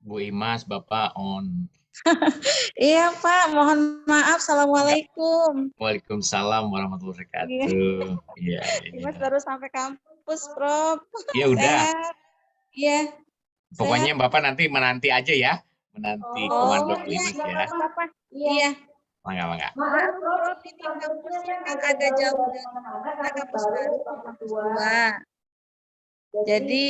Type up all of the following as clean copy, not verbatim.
Bu Imas, Bapak on. Iya Pak, mohon maaf. Enggak. Assalamualaikum. Waalaikumsalam warahmatullahi Iya, wabarakatuh. Iya, iya, Imas iya. baru sampai kampus, Prof. Iya udah. Sehat. Iya, Pokoknya sehat. Bapak nanti menanti aja ya. Menanti Oh, komando Bu iya, Imas iya, ya. nggak apa-apa. Iya. Mangga, mangga. Maaf, Prof, ini kampusnya kan agak jauh dari kita, kampus baru, kampus tua. Jadi,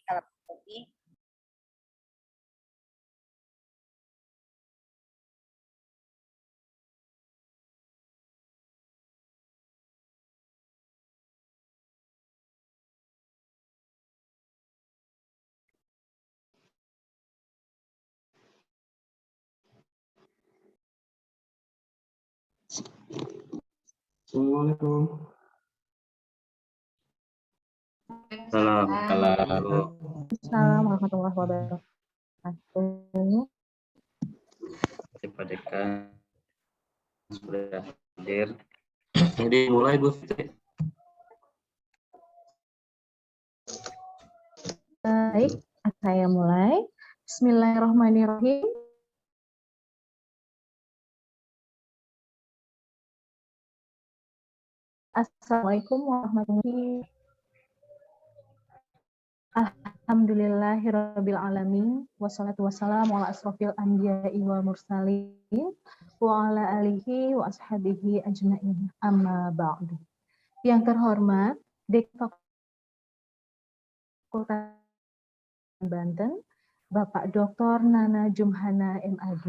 kalau tadi. Assalamualaikum. Salam. Assalamualaikum warahmatullahi wabarakatuh. Pak Dekan sudah hadir. Jadi mulai Bu Fitri. Baik, saya mulai. Bismillahirrahmanirrahim. Assalamualaikum warahmatullahi wabarakatuh. Alhamdulillahirabbil alamin wassalatu wassalamu ala asrofil anbiya'i wal mursalin wa ala alihi wa ashabihi ajmain amma ba'du. Yang terhormat Dekan Fakultas Banten, Bapak Dr. Nana Jumhana MAG,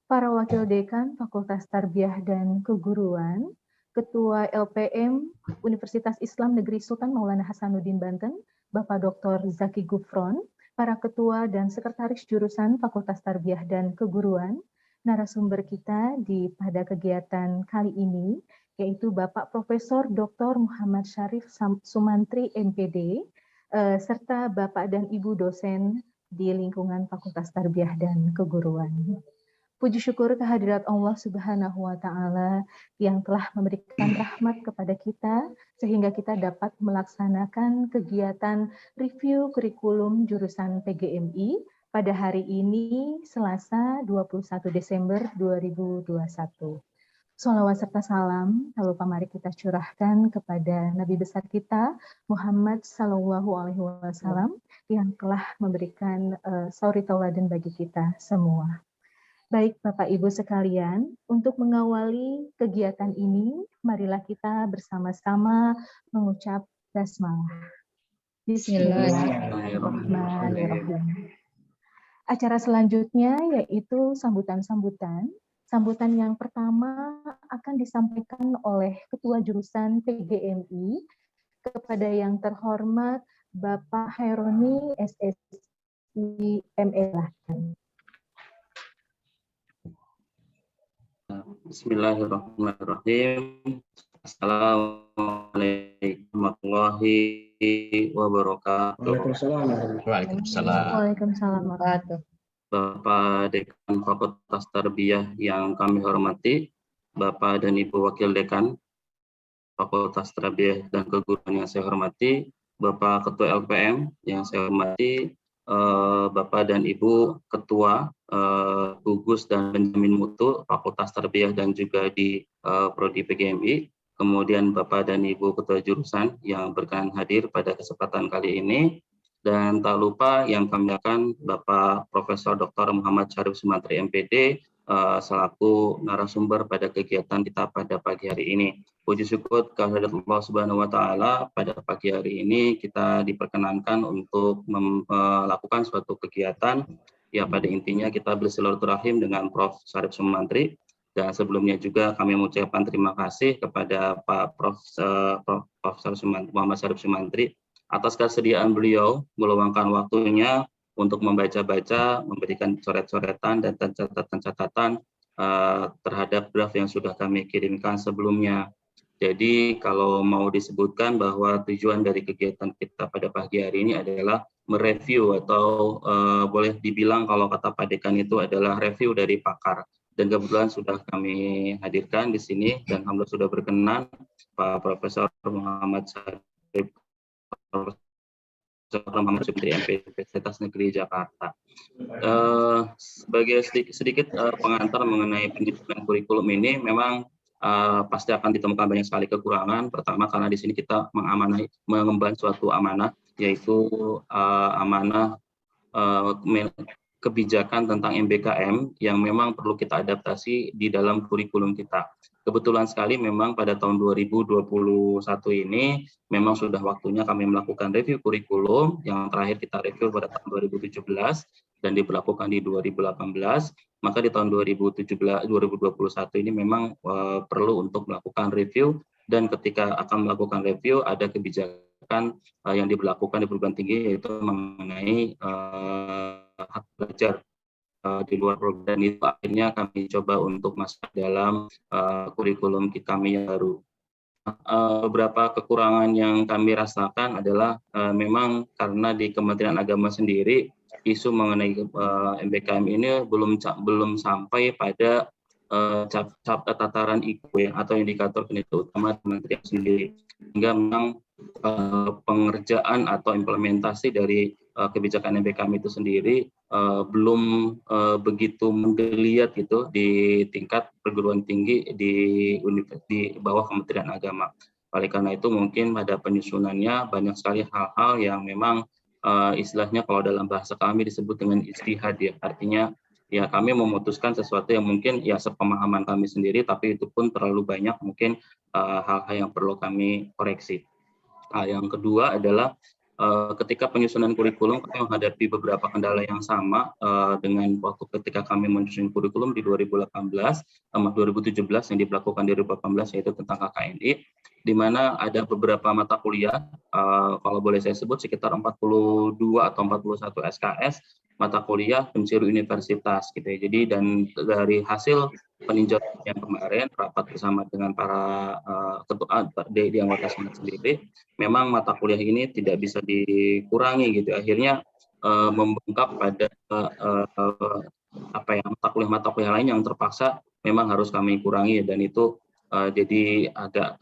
para wakil dekan Fakultas Tarbiyah dan Keguruan, Ketua LPM Universitas Islam Negeri Sultan Maulana Hasanuddin Banten, Bapak Dr. Zaki Gufron, para ketua dan sekretaris jurusan Fakultas Tarbiyah dan Keguruan, narasumber kita pada kegiatan kali ini, yaitu Bapak Profesor Dr. Muhammad Syarif Sumantri MPD, serta Bapak dan Ibu dosen di lingkungan Fakultas Tarbiyah dan Keguruan. Puji syukur kehadirat Allah Subhanahu wa Ta'ala yang telah memberikan rahmat kepada kita sehingga kita dapat melaksanakan kegiatan review kurikulum jurusan PGMI pada hari ini Selasa 21 Desember 2021. Sholawat serta salam, tak lupa mari kita curahkan kepada Nabi besar kita Muhammad Sallallahu Alaihi Wasallam yang telah memberikan suri tauladan bagi kita semua. Baik Bapak Ibu sekalian, untuk mengawali kegiatan ini, marilah kita bersama-sama mengucap basmalah. Bismillahirrahmanirrahim. Acara selanjutnya yaitu sambutan-sambutan. Sambutan yang pertama akan disampaikan oleh Ketua Jurusan PGMI kepada yang terhormat Bapak Haironi SSI ME. Bismillahirrahmanirrahim. Assalamualaikum warahmatullahi wabarakatuh. Waalaikumsalam. Waalaikumsalam warahmatullahi wabarakatuh. Bapak Dekan Fakultas Tarbiyah yang kami hormati, Bapak dan Ibu Wakil Dekan Fakultas Tarbiyah dan Keguruan yang saya hormati, Bapak Ketua LPM yang saya hormati, Bapak dan Ibu Ketua Gugus dan Penjamin Mutu Fakultas Tarbiyah dan juga di Prodi PGMI, kemudian Bapak dan Ibu Ketua Jurusan yang berkenan hadir pada kesempatan kali ini, dan tak lupa yang kami akan Bapak Profesor Dr. Muhammad Syarif Sumantri MPD selaku narasumber pada kegiatan kita pada pagi hari ini. Puji syukur kehadirat Allah Subhanahu wa Ta'ala, pada pagi hari ini kita diperkenankan untuk melakukan suatu kegiatan. Ya, pada intinya kita bersilaturahim dengan Prof. Syarif Sumantri, dan sebelumnya juga kami mengucapkan terima kasih kepada Pak Profesor Muhammad Syarif Sumantri atas kesediaan beliau meluangkan waktunya untuk membaca-baca, memberikan coret-coretan dan catatan-catatan terhadap draft yang sudah kami kirimkan sebelumnya. Jadi kalau mau disebutkan bahwa tujuan dari kegiatan kita pada pagi hari ini adalah mereview atau boleh dibilang kalau kata Pak Dekan itu adalah review dari pakar. Dan kebetulan sudah kami hadirkan di sini dan alhamdulillah sudah berkenan Pak Profesor Muhammad Syarif dari Universitas Negeri Jakarta. Sebagai sedikit pengantar mengenai pendidikan kurikulum ini, memang pasti akan ditemukan banyak sekali kekurangan. Pertama, karena di sini kita mengemban suatu amanah, yaitu amanah kebijakan tentang MBKM yang memang perlu kita adaptasi di dalam kurikulum kita. kebetulan sekali memang pada tahun 2021 ini memang sudah waktunya kami melakukan review kurikulum. Yang terakhir kita review pada tahun 2017 dan diberlakukan di 2018. Maka di tahun 2021 ini memang perlu untuk melakukan review, dan ketika akan melakukan review ada kebijakan yang diberlakukan di perguruan tinggi, yaitu mengenai hak belajar di luar program, dan itu akhirnya kami coba untuk masuk dalam kurikulum kami yang baru. Beberapa kekurangan yang kami rasakan adalah memang karena di Kementerian Agama sendiri isu mengenai MBKM ini belum sampai pada tataran IKU atau indikator kinerja utama Kementerian sendiri, sehingga memang pengerjaan atau implementasi dari kebijakan MBKM itu sendiri belum begitu menggeliat gitu di tingkat perguruan tinggi di bawah Kementerian Agama. Oleh karena itu mungkin pada penyusunannya banyak sekali hal-hal yang memang istilahnya kalau dalam bahasa kami disebut dengan ijtihad ya, artinya ya kami memutuskan sesuatu yang mungkin ya sepemahaman kami sendiri, tapi itu pun terlalu banyak mungkin hal-hal yang perlu kami koreksi. Yang kedua adalah ketika penyusunan kurikulum kami menghadapi beberapa kendala yang sama dengan waktu ketika kami menyusun kurikulum di 2017 yang diberlakukan di 2018, yaitu tentang KKNI, di mana ada beberapa mata kuliah, kalau boleh saya sebut sekitar 42 atau 41 SKS mata kuliah penciri universitas gitu ya. Jadi dan dari hasil peninjauan yang kemarin rapat bersama dengan para ketua di anggota senat sendiri, memang mata kuliah ini tidak bisa dikurangi gitu. Akhirnya membengkak pada mata kuliah lain yang terpaksa memang harus kami kurangi, dan itu jadi agak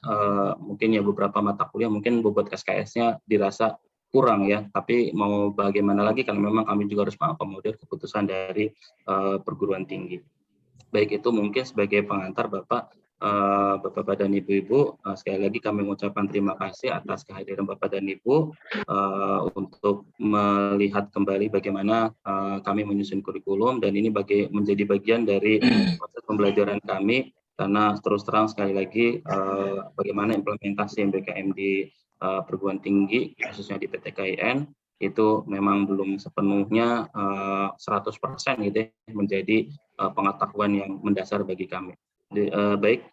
mungkin ya beberapa mata kuliah mungkin bobot SKS-nya dirasa kurang ya, tapi mau bagaimana lagi karena memang kami juga harus mengakomodir keputusan dari perguruan tinggi. Baik, itu mungkin sebagai pengantar Bapak dan Ibu-Ibu, sekali lagi kami mengucapkan terima kasih atas kehadiran Bapak dan Ibu untuk melihat kembali bagaimana kami menyusun kurikulum, dan ini menjadi bagian dari proses pembelajaran kami, karena terus terang sekali lagi bagaimana implementasi MBKM di perguruan tinggi khususnya di PTKIN itu memang belum sepenuhnya 100% gitu ya, menjadi pengetahuan yang mendasar bagi kami. Baik,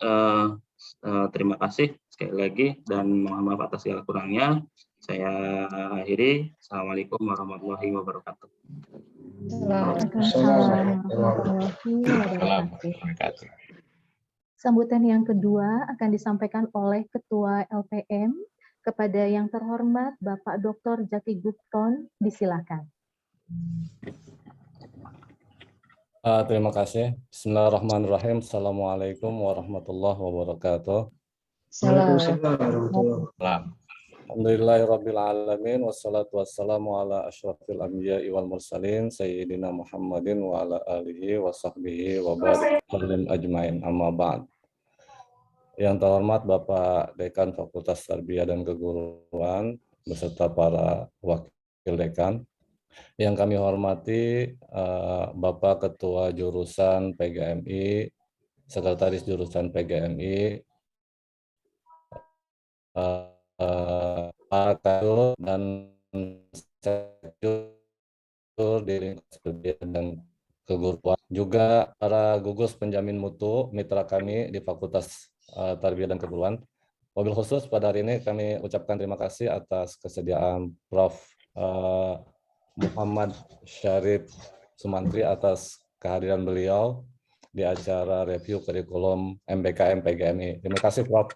terima kasih sekali lagi dan mohon maaf atas segala kurangnya. Saya akhiri. Assalamualaikum warahmatullahi wabarakatuh. Waalaikumsalam warahmatullahi wabarakatuh. Sambutan yang kedua akan disampaikan oleh Ketua LPM kepada yang terhormat Bapak Dr. Jaki Gufron, disilakan. Terima kasih. Bismillahirrahmanirrahim. Assalamualaikum warahmatullahi wabarakatuh. Alhamdulillahirabbil alamin, wassalatu wassalamu ala asyrafil anbiya'i wal mursalin sayyidina Muhammadin wa ala alihi wa sahbihi wa barik ajmain, amma ba'd. Yang terhormat Bapak Dekan Fakultas Tarbiyah dan Keguruan beserta para wakil dekan. Yang kami hormati Bapak Ketua Jurusan PGMI, Sekretaris Jurusan PGMI, para kader dan sektor di lingkup tarbiyah dan keguruan, juga para gugus penjamin mutu mitra kami di Fakultas Tarbiyah dan Keguruan. Wabil khusus pada hari ini kami ucapkan terima kasih atas kesediaan Prof. Muhammad Syarif Sumantri atas kehadiran beliau di acara review kurikulum MBKM PGMI. Terima kasih, Prof.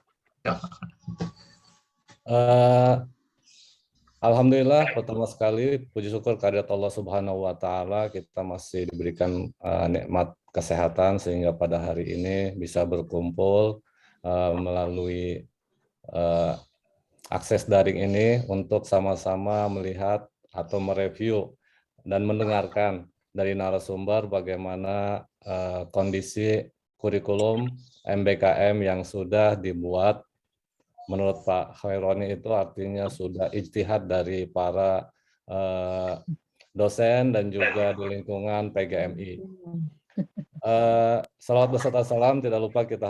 Alhamdulillah, pertama sekali puji syukur kehadirat Allah Subhanahu wa Ta'ala, kita masih diberikan nikmat kesehatan sehingga pada hari ini bisa berkumpul melalui akses daring ini untuk sama-sama melihat atau mereview dan mendengarkan dari narasumber bagaimana kondisi kurikulum MBKM yang sudah dibuat. Menurut Pak Khaironi itu artinya sudah ijtihad dari para dosen dan juga di lingkungan PGMI. Salawat beserta salam tidak lupa kita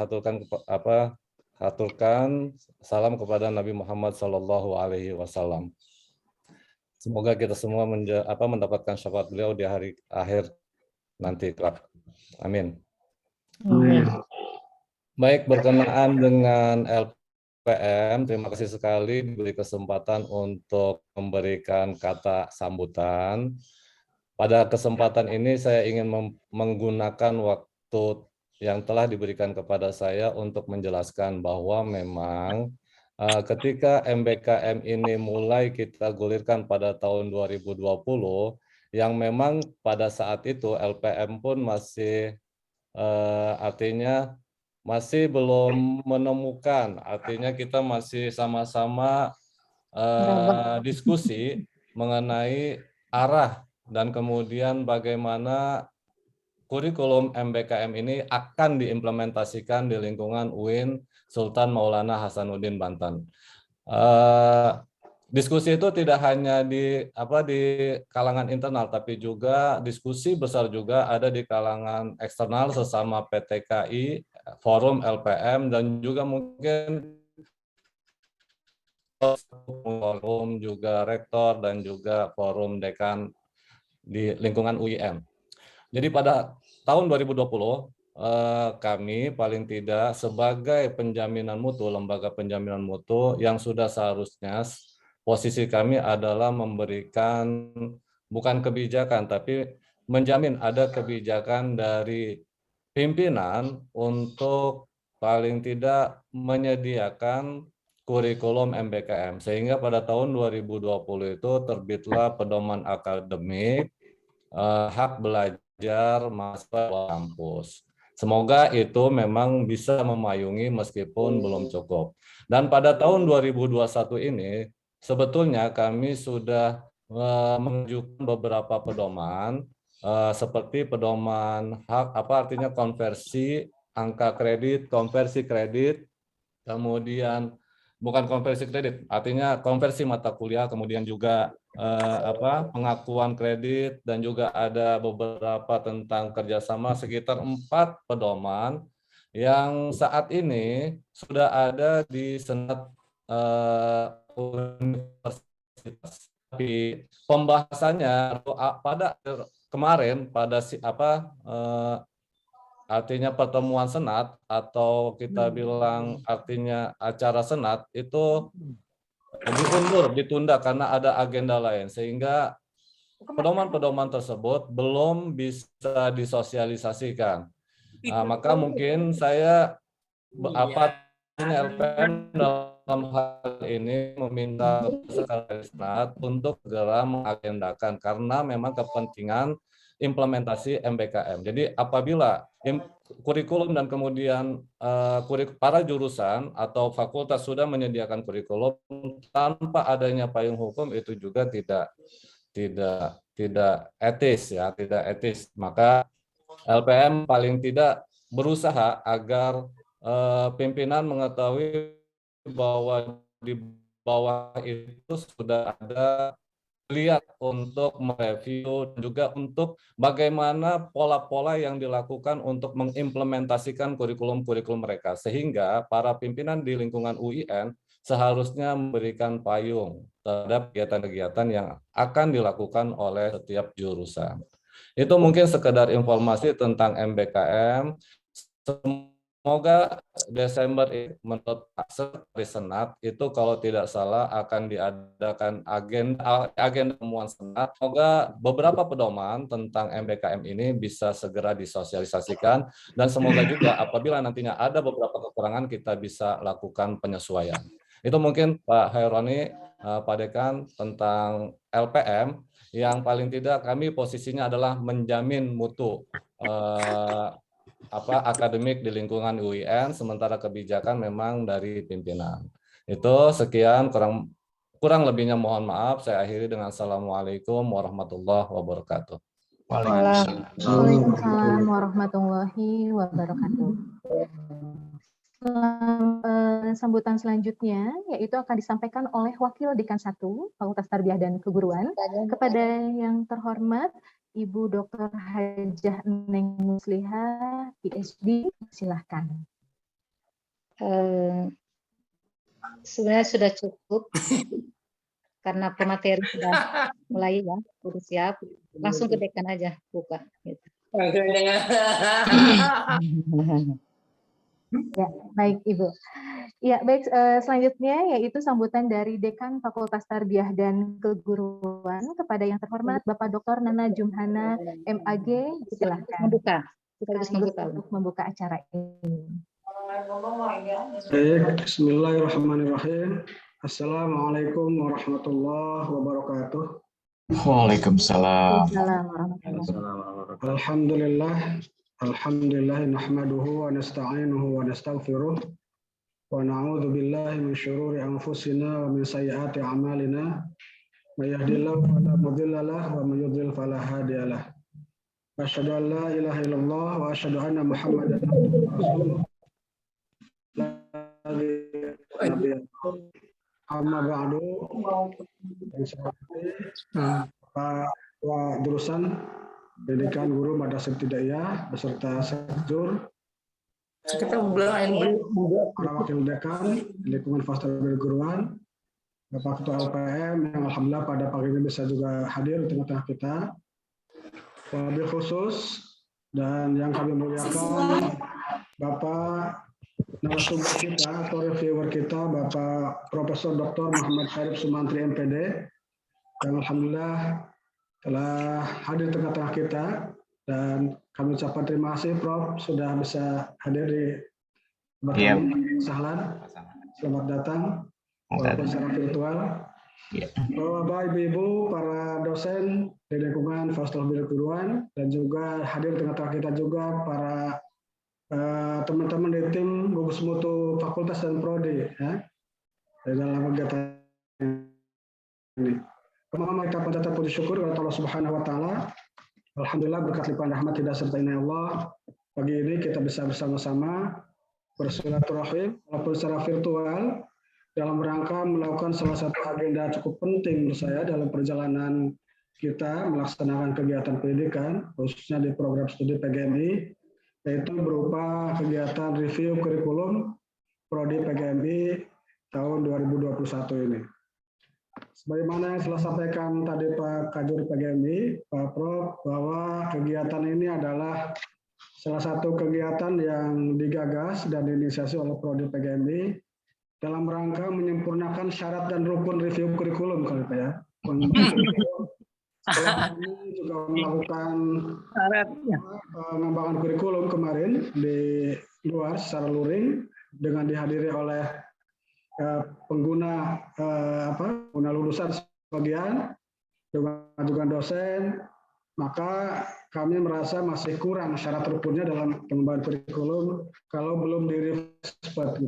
haturkan salam kepada Nabi Muhammad SAW. Semoga kita semua mendapatkan syafaat beliau di hari akhir nanti kelak. Amin. Baik, berkenaan dengan LPM, terima kasih sekali diberi kesempatan untuk memberikan kata sambutan. Pada kesempatan ini saya ingin menggunakan waktu yang telah diberikan kepada saya untuk menjelaskan bahwa memang ketika MBKM ini mulai kita gulirkan pada tahun 2020, yang memang pada saat itu LPM pun masih artinya masih belum menemukan, artinya kita masih sama-sama diskusi mengenai arah dan kemudian bagaimana kurikulum MBKM ini akan diimplementasikan di lingkungan UIN Sultan Maulana Hasanuddin Banten. Diskusi itu tidak hanya di kalangan internal, tapi juga diskusi besar juga ada di kalangan eksternal sesama PTKI, forum LPM, dan juga mungkin forum juga rektor dan juga forum dekan di lingkungan UIN. Jadi pada tahun 2020 kami paling tidak sebagai penjaminan mutu, lembaga penjaminan mutu yang sudah seharusnya posisi kami adalah memberikan bukan kebijakan tapi menjamin ada kebijakan dari pimpinan untuk paling tidak menyediakan kurikulum MBKM, sehingga pada tahun 2020 itu terbitlah pedoman akademik hak belajar mahasiswa kampus. Semoga itu memang bisa memayungi meskipun belum cukup. Dan pada tahun 2021 ini sebetulnya kami sudah mengajukan beberapa pedoman seperti pedoman hak artinya konversi angka kredit, konversi kredit, kemudian bukan konversi kredit, artinya konversi mata kuliah, kemudian juga pengakuan kredit, dan juga ada beberapa tentang kerjasama, sekitar 4 pedoman yang saat ini sudah ada di Senat Universitas. Tapi pembahasannya pada kemarin pada artinya pertemuan Senat atau kita bilang artinya acara Senat itu ditunda karena ada agenda lain, sehingga pedoman-pedoman tersebut belum bisa disosialisasikan. Maka mungkin saya LPM dalam hal ini meminta kepada Senat untuk segera mengagendakan karena memang kepentingan implementasi MBKM. Jadi apabila kurikulum dan kemudian para jurusan atau fakultas sudah menyediakan kurikulum tanpa adanya payung hukum, itu juga tidak etis ya, tidak etis. Maka LPM paling tidak berusaha agar pimpinan mengetahui bahwa di bawah itu sudah ada lihat untuk mereview, juga untuk bagaimana pola-pola yang dilakukan untuk mengimplementasikan kurikulum-kurikulum mereka, sehingga para pimpinan di lingkungan UIN seharusnya memberikan payung terhadap kegiatan-kegiatan yang akan dilakukan oleh setiap jurusan. Itu mungkin sekedar informasi tentang MBKM. Semoga Desember menurut di Senat itu kalau tidak salah akan diadakan agenda temuan Senat. Semoga beberapa pedoman tentang MBKM ini bisa segera disosialisasikan, dan semoga juga apabila nantinya ada beberapa kekurangan kita bisa lakukan penyesuaian. Itu mungkin Pak Haironi, Pak Dekan, tentang LPM yang paling tidak kami posisinya adalah menjamin mutu akademik di lingkungan UIN, sementara kebijakan memang dari pimpinan. Itu sekian, kurang lebihnya mohon maaf. Saya akhiri dengan Assalamualaikum warahmatullahi wabarakatuh. Waalaikumsalam warahmatullahi wabarakatuh. Sambutan selanjutnya yaitu akan disampaikan oleh Wakil Dekan 1 Fakultas Tarbiyah dan Keguruan kepada yang terhormat Ibu Dr. Hajah Neng Muslihah, PhD, silahkan. Sebenarnya sudah cukup karena pemateri sudah mulai ya, udah siap. Langsung ke dekan aja buka. Gitu. Ya, baik Ibu. Ya, baik. Selanjutnya yaitu sambutan dari Dekan Fakultas Tarbiyah dan Keguruan kepada yang terhormat Bapak Dr. Nana Jumhana, MAG, silahkan. Membuka. Untuk membuka acara ini. Baik, bismillahirrahmanirrahim. Assalamualaikum warahmatullahi wabarakatuh. Waalaikumsalam. Alhamdulillah nahmaduhu wa nasta'inuhu wa nastaghfiruh wa na'udzu billahi min syururi anfusina wa min sayyiati a'malina. May yahdihillahu fala mudilla lahu wa may yudlil fala hadiyalah. Asyhadu an la ilaha illallah wa asyhadu anna Muhammadan abduhu wa rasuluh. Amma ba'du. Pak jurusan Pendidikan Guru Madrasah Ibtidaiyah beserta Sekjur, para wakil dekan lingkungan Fakultas Keguruan, Bapak Ketua LPM yang alhamdulillah pada pagi ini bisa juga hadir di tengah-tengah kita. Wabil khusus dan yang kami muliakan Bapak narasumber kita atau reviewer kita Bapak Profesor Dr. Muhammad Syarif Sumantri MPD yang alhamdulillah telah hadir di tengah-tengah kita, dan kami ucapkan terima kasih Prof sudah bisa hadir di tempat kami. Selamat datang walaupun secara virtual. Bapak Ibu para dosen di lingkungan Fakultas Keguruan dan juga hadir di tengah-tengah kita juga para teman-teman di tim gugus mutu fakultas dan prodi ya di dalam kegiatan ini. Pertama kita panjatkan puji syukur kepada Allah Subhanahu wa taala. Alhamdulillah berkat limpahan rahmat tidak serta inayah Allah. Pagi ini kita bisa bersama-sama bersilaturahim walaupun secara virtual dalam rangka melakukan salah satu agenda cukup penting menurut saya dalam perjalanan kita melaksanakan kegiatan pendidikan khususnya di program studi PGMI, yaitu berupa kegiatan review kurikulum prodi PGMI tahun 2021 ini. Sebagaimana yang telah sampaikan tadi Pak Kajur PGMI, Pak Prof, bahwa kegiatan ini adalah salah satu kegiatan yang digagas dan diinisiasi oleh prodi PGMI dalam rangka menyempurnakan syarat dan rukun review kurikulum kalau Pak ya. Setelah kami juga melakukan pengembangan kurikulum kemarin di luar secara luring dengan dihadiri oleh pengguna lulusan sebagian juga dosen, maka kami merasa masih kurang syarat rukunnya dalam pengembangan kurikulum kalau belum direspon.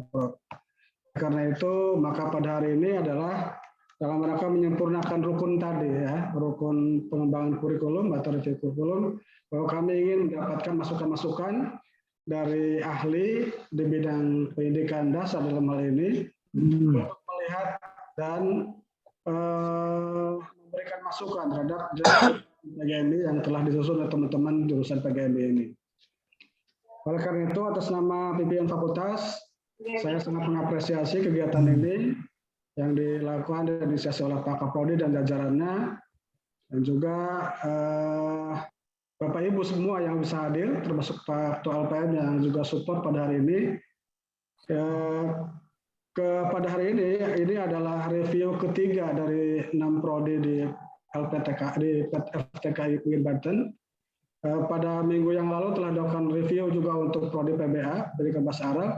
Karena itu maka pada hari ini adalah dalam rangka menyempurnakan rukun tadi ya, rukun pengembangan kurikulum atau review kurikulum, bahwa kami ingin mendapatkan masukan-masukan dari ahli di bidang pendidikan dasar dalam hal ini untuk melihat dan memberikan masukan terhadap PGMI yang telah disusun oleh teman-teman jurusan PGMI ini. Oleh karena itu atas nama pimpinan fakultas saya sangat mengapresiasi kegiatan ini yang dilakukan dan diinisiasi oleh Pak Kaprodi dan jajarannya, dan juga Bapak Ibu semua yang bisa hadir, termasuk Pak Ketua LPM yang juga support pada hari ini. Pada hari ini adalah review ketiga dari 6 prodi di LPTK di FTKI UIN Banten. Pada minggu yang lalu telah dilakukan review juga untuk prodi PBA Pendidikan Bahasa Arab.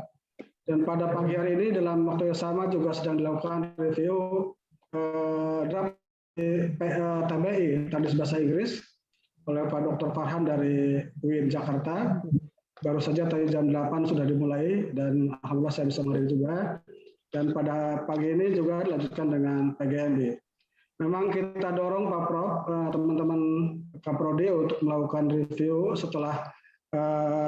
Dan pada pagi hari ini dalam waktu yang sama juga sedang dilakukan review draft TBI Tadis Bahasa Inggris oleh Pak Dr. Farhan dari UIN Jakarta. Baru saja tadi jam 8 sudah dimulai dan alhamdulillah saya bisa menghadiri juga. Dan pada pagi ini juga dilanjutkan dengan PGMI. Memang kita dorong Pak Prof, teman-teman Kaprodi untuk melakukan review setelah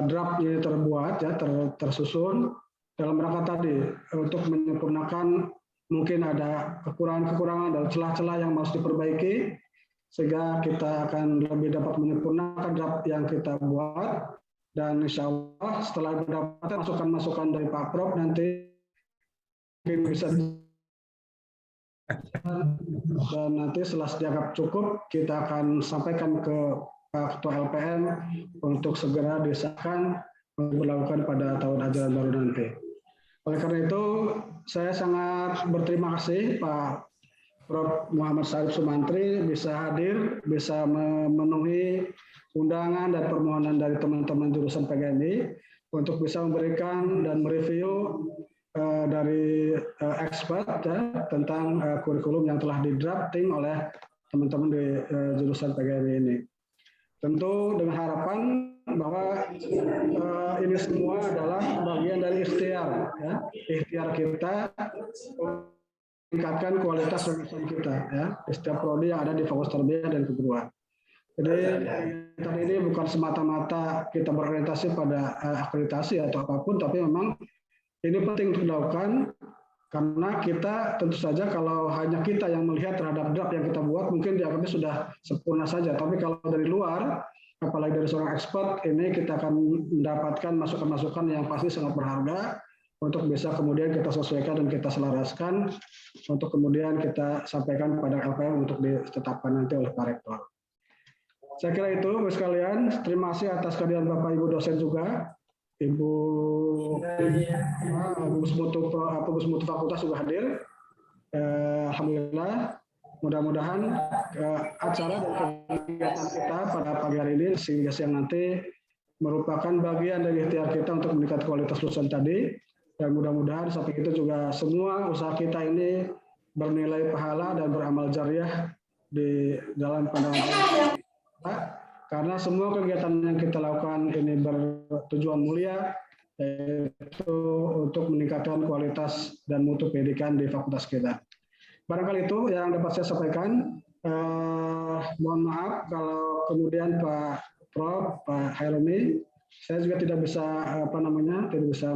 draft ini terbuat ya tersusun. Dalam rangka tadi untuk menyempurnakan mungkin ada kekurangan-kekurangan dan celah-celah yang harus diperbaiki sehingga kita akan lebih dapat menyempurnakan draft yang kita buat, dan insya Allah setelah mendapatkan masukan-masukan dari Pak Prof nanti mungkin bisa, dan nanti setelah dianggap cukup kita akan sampaikan ke Pak Ketua LPM untuk segera disahkan berlakukan pada tahun ajaran baru nanti. Oleh karena itu saya sangat berterima kasih Pak Prof. Muhammad Syarif Sumantri bisa hadir, bisa memenuhi undangan dan permohonan dari teman-teman jurusan PGMI untuk bisa memberikan dan mereview dari expert ya, tentang kurikulum yang telah di-drafting oleh teman-teman di jurusan PGMI ini. Tentu dengan harapan bahwa ini semua adalah bagian dari ikhtiar, ya, ikhtiar kita meningkatkan kualitas lulusan kita ya di setiap prodi yang ada di Fakultas Tarbiyah dan Keguruan. Jadi kegiatan ini bukan semata-mata kita berorientasi pada akreditasi atau apapun, tapi memang ini penting untuk dilakukan karena kita tentu saja kalau hanya kita yang melihat terhadap draft yang kita buat mungkin dianggapnya sudah sempurna saja. Tapi kalau dari luar, apalagi dari seorang expert, ini kita akan mendapatkan masukan-masukan yang pasti sangat berharga untuk bisa kemudian kita sesuaikan dan kita selaraskan untuk kemudian kita sampaikan kepada LPM untuk ditetapkan nanti oleh Pak Rektor. Saya kira itu, Bapak sekalian. Terima kasih atas kehadiran Bapak Ibu dosen juga. Ibu Mutu Fakultas juga hadir. Alhamdulillah. Mudah-mudahan acara dan kegiatan kita pada pagi hari ini sehingga siang nanti merupakan bagian dari ikhtiar kita untuk meningkatkan kualitas lulusan tadi. Dan mudah-mudahan sampai itu juga semua usaha kita ini bernilai pahala dan beramal jariah di dalam pandangan kita. Karena semua kegiatan yang kita lakukan ini bertujuan mulia, yaitu untuk meningkatkan kualitas dan mutu pendidikan di fakultas kita. Barangkali itu yang dapat saya sampaikan. Mohon maaf kalau kemudian Pak Prof, Pak Haironi, saya juga tidak bisa tidak bisa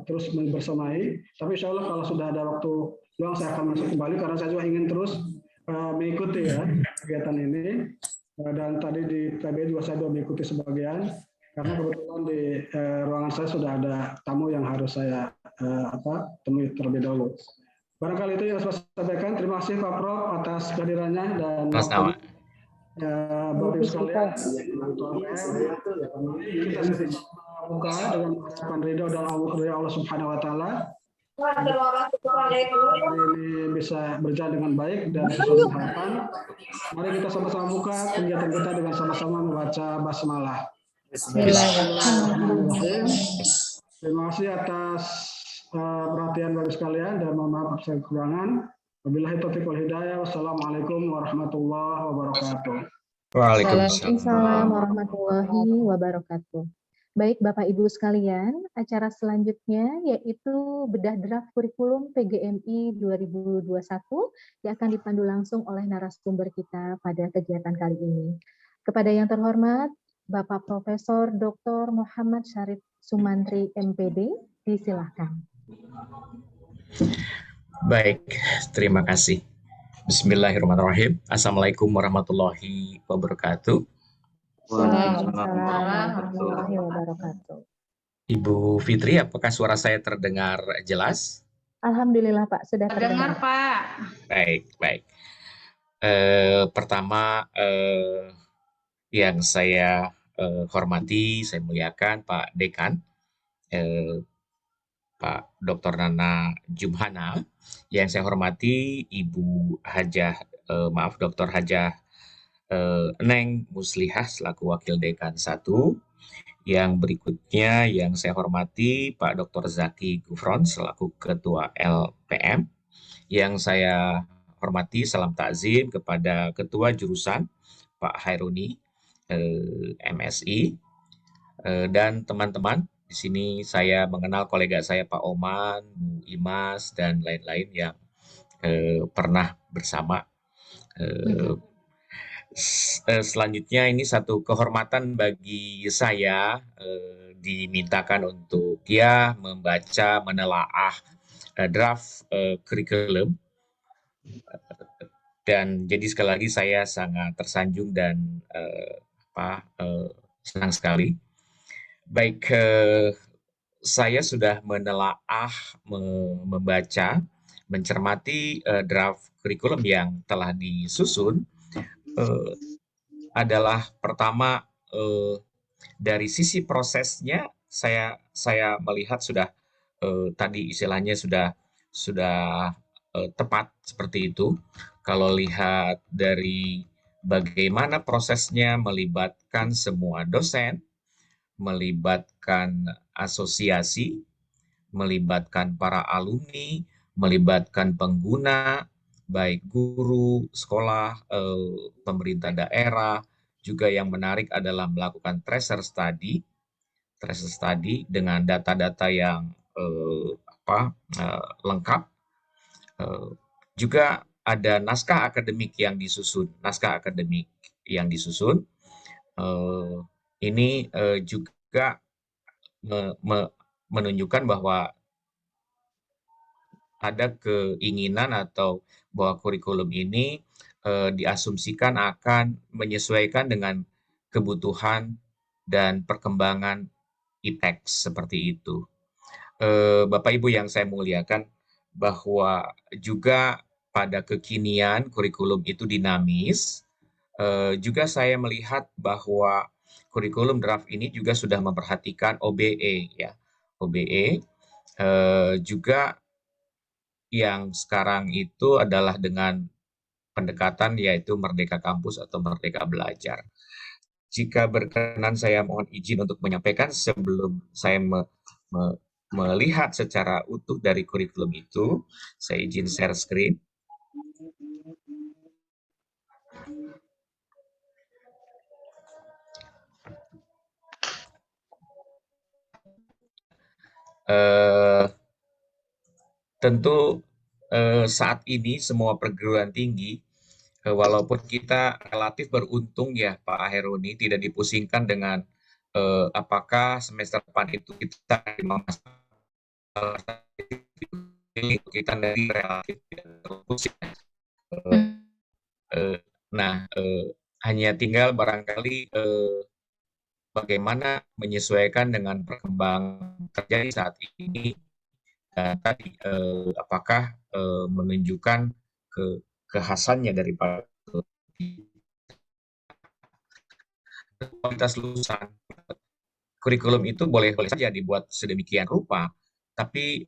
terus bersamai. Tapi insya Allah kalau sudah ada waktu luang saya akan masuk kembali karena saya juga ingin terus mengikuti ya kegiatan ini. Dan tadi di PB juga saya sudah mengikuti sebagian karena kebetulan di ruangan saya sudah ada tamu yang harus saya temui terlebih dahulu. Barangkali itu yang saya sampaikan. Terima kasih Pak Prof atas kehadirannya dan Sama-sama. Bapak Ibu sekalian, kita buka dengan mengucapkan ridho dan Allah Subhanahu Wa Taala. Ini bisa berjalan dengan baik dan sesuai harapan. Mari kita sama-sama buka kegiatan kita dengan sama-sama membaca basmalah. Bismillahirrahmanirrahim. Terima kasih atas perhatian Bapak sekalian dan mohon maaf atas kekurangan. Wabillahi taufiq wal hidayah. Wassalamualaikum warahmatullahi wabarakatuh. Waalaikumsalam warahmatullahi wabarakatuh. Baik Bapak Ibu sekalian, acara selanjutnya yaitu bedah draft kurikulum PGMI 2021 yang akan dipandu langsung oleh narasumber kita pada kegiatan kali ini. Kepada yang terhormat Bapak Profesor Dr. Muhammad Syarif Sumantri MPD, disilahkan. Baik, terima kasih. Bismillahirrahmanirrahim. Assalamualaikum warahmatullahi wabarakatuh. Waalaikumsalam warahmatullahi wabarakatuh. Ibu Fitri, apakah suara saya terdengar jelas? Alhamdulillah Pak, sudah terdengar. Pak. Baik, baik. Pertama, yang saya hormati, saya muliakan Pak Dekan, Pak Dr. Nana Jumhana, yang saya hormati Ibu Hajah, Dr. Hajah Neng Muslihah selaku Wakil Dekan 1. Yang berikutnya yang saya hormati Pak Dr. Zaki Gufron selaku Ketua LPM. Yang saya hormati salam takzim kepada Ketua Jurusan Pak Haironi MSI, dan teman-teman. Di sini saya mengenal kolega saya Pak Oman, Bu Imas, dan lain-lain yang pernah bersama. Selanjutnya ini satu kehormatan bagi saya dimintakan untuk membaca, menelaah draft kurikulum Dan jadi sekali lagi saya sangat tersanjung dan senang sekali. Baik, saya sudah menelaah, membaca, mencermati draft kurikulum yang telah disusun. Adalah pertama, dari sisi prosesnya saya melihat sudah tadi istilahnya sudah tepat seperti itu. Kalau lihat dari bagaimana prosesnya melibatkan semua dosen, melibatkan asosiasi, melibatkan para alumni, melibatkan pengguna, baik guru, sekolah, pemerintah daerah. Juga yang menarik adalah melakukan tracer study dengan data-data yang lengkap. Juga ada naskah akademik yang disusun. Ini juga menunjukkan bahwa ada keinginan atau bahwa kurikulum ini diasumsikan akan menyesuaikan dengan kebutuhan dan perkembangan IPTEK seperti itu. Bapak Ibu yang saya muliakan, bahwa juga pada kekinian kurikulum itu dinamis. Juga saya melihat bahwa kurikulum draft ini juga sudah memperhatikan OBE ya. OBE juga yang sekarang itu adalah dengan pendekatan yaitu Merdeka Kampus atau Merdeka Belajar. Jika berkenan saya mohon izin untuk menyampaikan sebelum saya melihat secara utuh dari kurikulum itu, saya izin share screen. Tentu saat ini semua perguruan tinggi, walaupun kita relatif beruntung ya Pak Heroni, tidak dipusingkan dengan apakah semester depan itu kita kita dari relatif terpusing. Nah, hanya tinggal barangkali bagaimana menyesuaikan dengan perkembangan terjadi saat ini. Tadi apakah menunjukkan kekhasannya daripada kualitas lulusan. Kurikulum itu boleh saja dibuat sedemikian rupa, tapi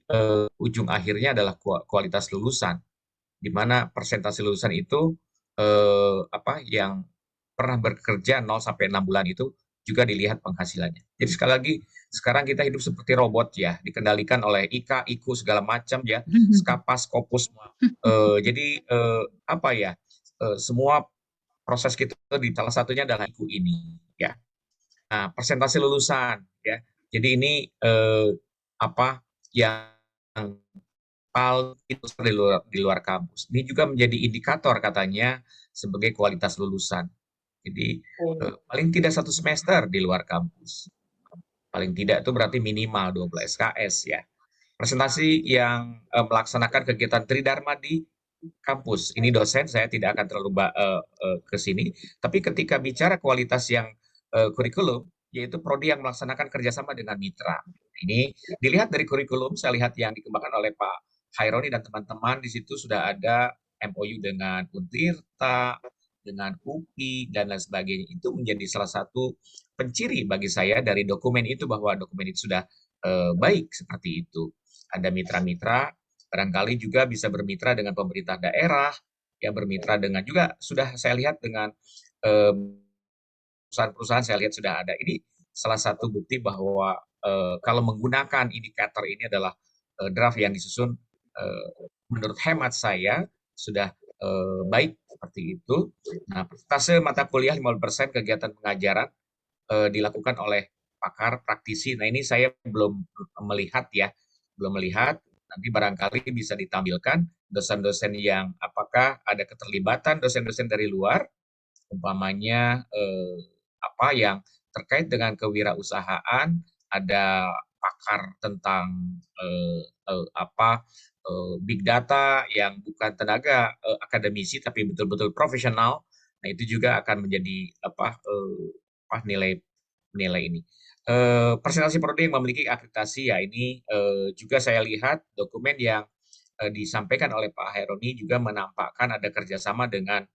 ujung akhirnya adalah kualitas lulusan, di mana persentase lulusan itu yang pernah bekerja 0 sampai 6 bulan itu juga dilihat penghasilannya. Jadi sekali lagi, sekarang kita hidup seperti robot ya, dikendalikan oleh IKA, IKU segala macam ya, Skapas, Kopus. Jadi semua proses kita di salah satunya adalah IKU ini ya. Nah, persentase lulusan ya. Jadi ini yang paling itu di luar kampus. Ini juga menjadi indikator katanya sebagai kualitas lulusan. Jadi paling tidak 1 semester di luar kampus. Paling tidak itu berarti minimal 20 SKS ya. Presentasi yang melaksanakan kegiatan Tridharma di kampus. Ini dosen, saya tidak akan terlalu ke sini. Tapi ketika bicara kualitas yang kurikulum, yaitu prodi yang melaksanakan kerjasama dengan mitra. Ini dilihat dari kurikulum, saya lihat yang dikembangkan oleh Pak Haironi dan teman-teman, di situ sudah ada MOU dengan Untirta, dengan UPI, dan lain sebagainya. Itu menjadi salah satu penciri bagi saya dari dokumen itu, bahwa dokumen itu sudah baik seperti itu. Ada mitra-mitra, barangkali juga bisa bermitra dengan pemerintah daerah, yang bermitra dengan juga sudah saya lihat dengan perusahaan-perusahaan saya lihat sudah ada. Ini salah satu bukti bahwa kalau menggunakan indikator ini adalah draft yang disusun menurut hemat saya sudah baik seperti itu. Nah, persentase mata kuliah 50% kegiatan pengajaran dilakukan oleh pakar praktisi. Nah, ini saya belum melihat ya, belum melihat. Nanti barangkali bisa ditampilkan dosen-dosen yang apakah ada keterlibatan dosen-dosen dari luar, umpamanya yang terkait dengan kewirausahaan, ada pakar tentang big data yang bukan tenaga akademisi tapi betul-betul profesional. Nah, itu juga akan menjadi nilai ini. Presentasi prodi yang memiliki akreditasi, ya ini juga saya lihat dokumen yang disampaikan oleh Pak Haironi juga menampakkan ada kerjasama dengan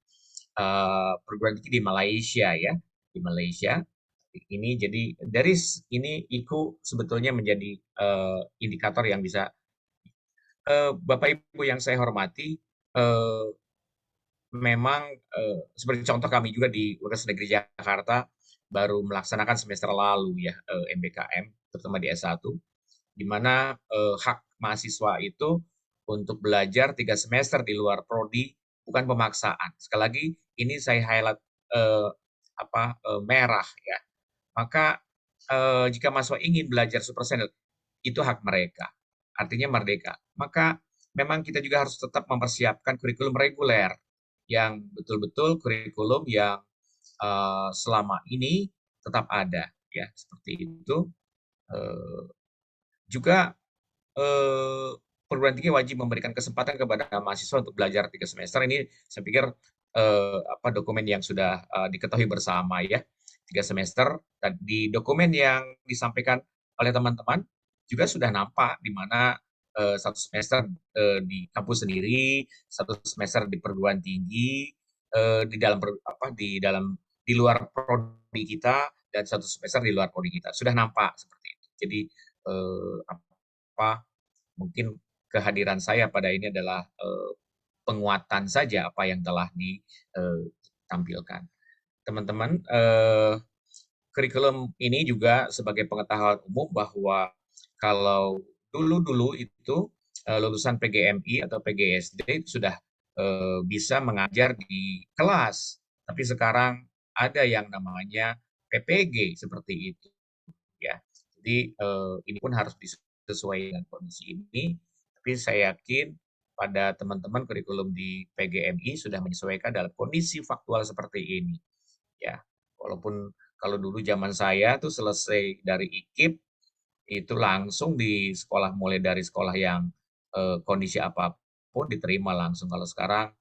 perguruan tinggi di Malaysia, ya, di Malaysia. Ini jadi dari ini IKU sebetulnya menjadi indikator yang bisa Bapak Ibu yang saya hormati, memang seperti contoh kami juga di Universitas Negeri Jakarta baru melaksanakan semester lalu, ya, MBKM terutama di S1, di mana hak mahasiswa itu untuk belajar 3 semester di luar prodi bukan pemaksaan. Sekali lagi ini saya highlight merah, ya. Maka jika mahasiswa ingin belajar super senior, itu hak mereka. Artinya merdeka. Maka memang kita juga harus tetap mempersiapkan kurikulum reguler yang betul-betul kurikulum yang selama ini tetap ada, ya, seperti itu. Juga perguruan tinggi wajib memberikan kesempatan kepada mahasiswa untuk belajar 3 semester. Ini saya pikir dokumen yang sudah diketahui bersama, ya, 3 semester. Dan di dokumen yang disampaikan oleh teman-teman juga sudah nampak di mana 1 semester di kampus sendiri, 1 semester di perguruan tinggi, di luar prodi kita, dan 1 semester di luar prodi kita. Sudah nampak seperti itu. Jadi mungkin kehadiran saya pada ini adalah penguatan saja apa yang telah ditampilkan. Teman-teman, kurikulum ini juga sebagai pengetahuan umum bahwa kalau dulu itu lulusan PGMI atau PGSD itu sudah bisa mengajar di kelas, tapi sekarang ada yang namanya PPG seperti itu, ya. Jadi ini pun harus disesuaikan dengan kondisi ini, tapi saya yakin pada teman-teman kurikulum di PGMI sudah menyesuaikan dalam kondisi faktual seperti ini, ya. Walaupun kalau dulu zaman saya tuh selesai dari IKIP itu langsung di sekolah, mulai dari sekolah yang kondisi apapun diterima langsung. Kalau sekarang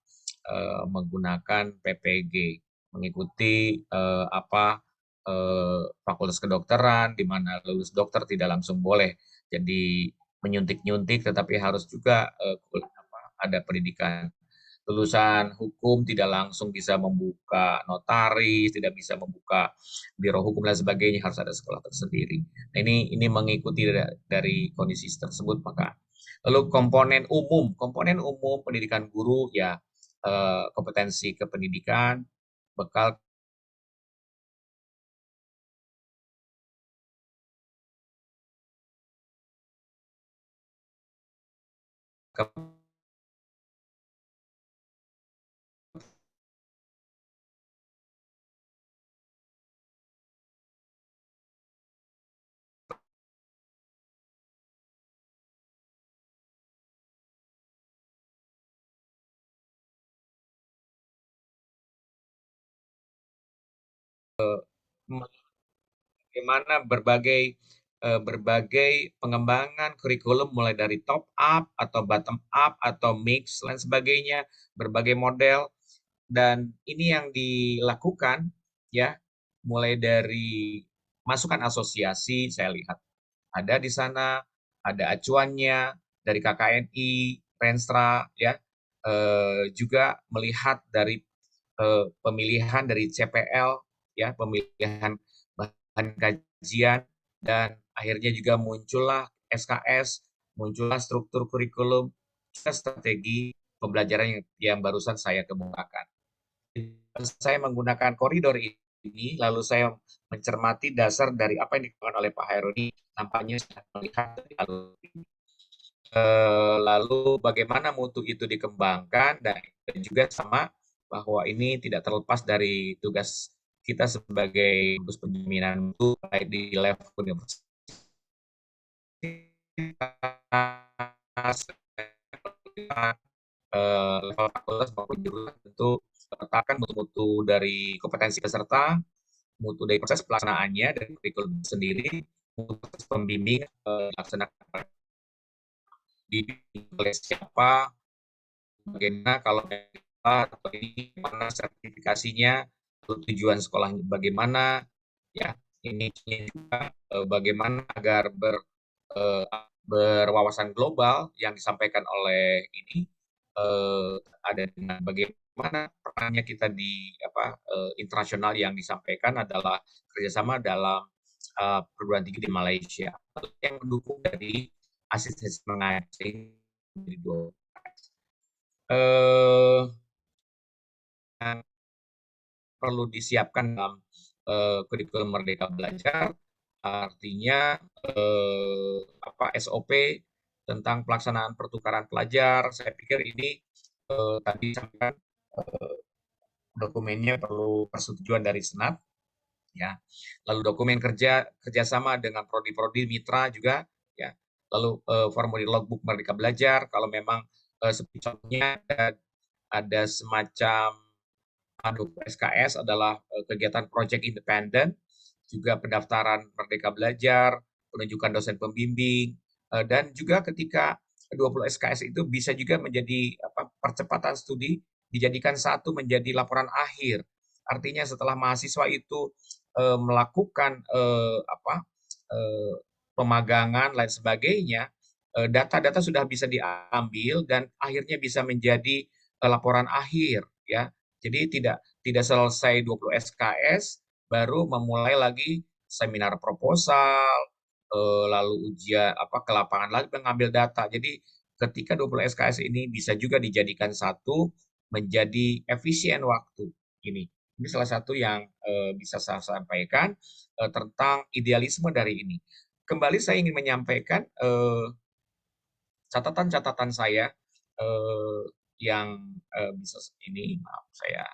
menggunakan PPG, mengikuti fakultas kedokteran, di mana lulus dokter tidak langsung boleh jadi menyuntik-nyuntik, tetapi harus juga ada pendidikan. Lulusan hukum tidak langsung bisa membuka notaris, tidak bisa membuka biro hukum dan sebagainya, harus ada sekolah tersendiri. Nah, ini mengikuti dari kondisi tersebut. Maka lalu komponen umum pendidikan guru, ya, kompetensi kependidikan, bekal bagaimana berbagai pengembangan kurikulum mulai dari top up atau bottom up atau mix dan sebagainya, berbagai model, dan ini yang dilakukan, ya, mulai dari masukan asosiasi. Saya lihat ada di sana, ada acuannya dari KKNI, Renstra, ya, juga melihat dari pemilihan dari CPL, ya, pemilihan bahan kajian, dan akhirnya juga muncullah SKS, muncullah struktur kurikulum, strategi pembelajaran yang barusan saya kemukakan. Saya menggunakan koridor ini, lalu saya mencermati dasar dari apa yang dikatakan oleh Pak Haironi, nampaknya saya melihat dari alur ini. Lalu bagaimana mutu itu dikembangkan, dan juga sama bahwa ini tidak terlepas dari tugas kita sebagai gugus penjaminan mutu, baik di level universitas, level fakultas maupun jurusan, tentu letakkan mutu-mutu dari kompetensi peserta, mutu dari proses pelaksanaannya dan kurikulum sendiri, mutu proses pembimbingan dilaksanakan. dibimbing oleh siapa, bagaimana kalau atau ini mana sertifikasinya, lalu tujuan sekolahnya bagaimana, ya ini juga bagaimana agar berwawasan global yang disampaikan oleh ini ada dengan bagaimana perannya kita di internasional yang disampaikan adalah kerjasama dalam perguruan tinggi di Malaysia yang mendukung dari asistensi mengajar dari dua yang perlu disiapkan dalam kurikulum Merdeka Belajar, artinya SOP tentang pelaksanaan pertukaran pelajar. Saya pikir ini tadi sampaikan dokumennya perlu persetujuan dari Senat, ya. Lalu dokumen kerjasama dengan prodi-prodi mitra juga, ya. Lalu formulir logbook Merdeka Belajar, kalau memang seperti contohnya ada semacam SKS adalah kegiatan project independen, juga pendaftaran Merdeka Belajar, penunjukan dosen pembimbing, dan juga ketika 20 SKS itu bisa juga menjadi percepatan studi dijadikan satu menjadi laporan akhir. Artinya setelah mahasiswa itu melakukan pemagangan lain sebagainya, data-data sudah bisa diambil dan akhirnya bisa menjadi laporan akhir, ya. Jadi tidak selesai 20 SKS baru memulai lagi seminar proposal, lalu ujian ke lapangan lagi mengambil data. Jadi ketika 20 SKS ini bisa juga dijadikan satu menjadi efisien waktu. Ini salah satu yang bisa saya sampaikan tentang idealisme dari ini. Kembali saya ingin menyampaikan catatan-catatan saya yang bisa ini, maaf saya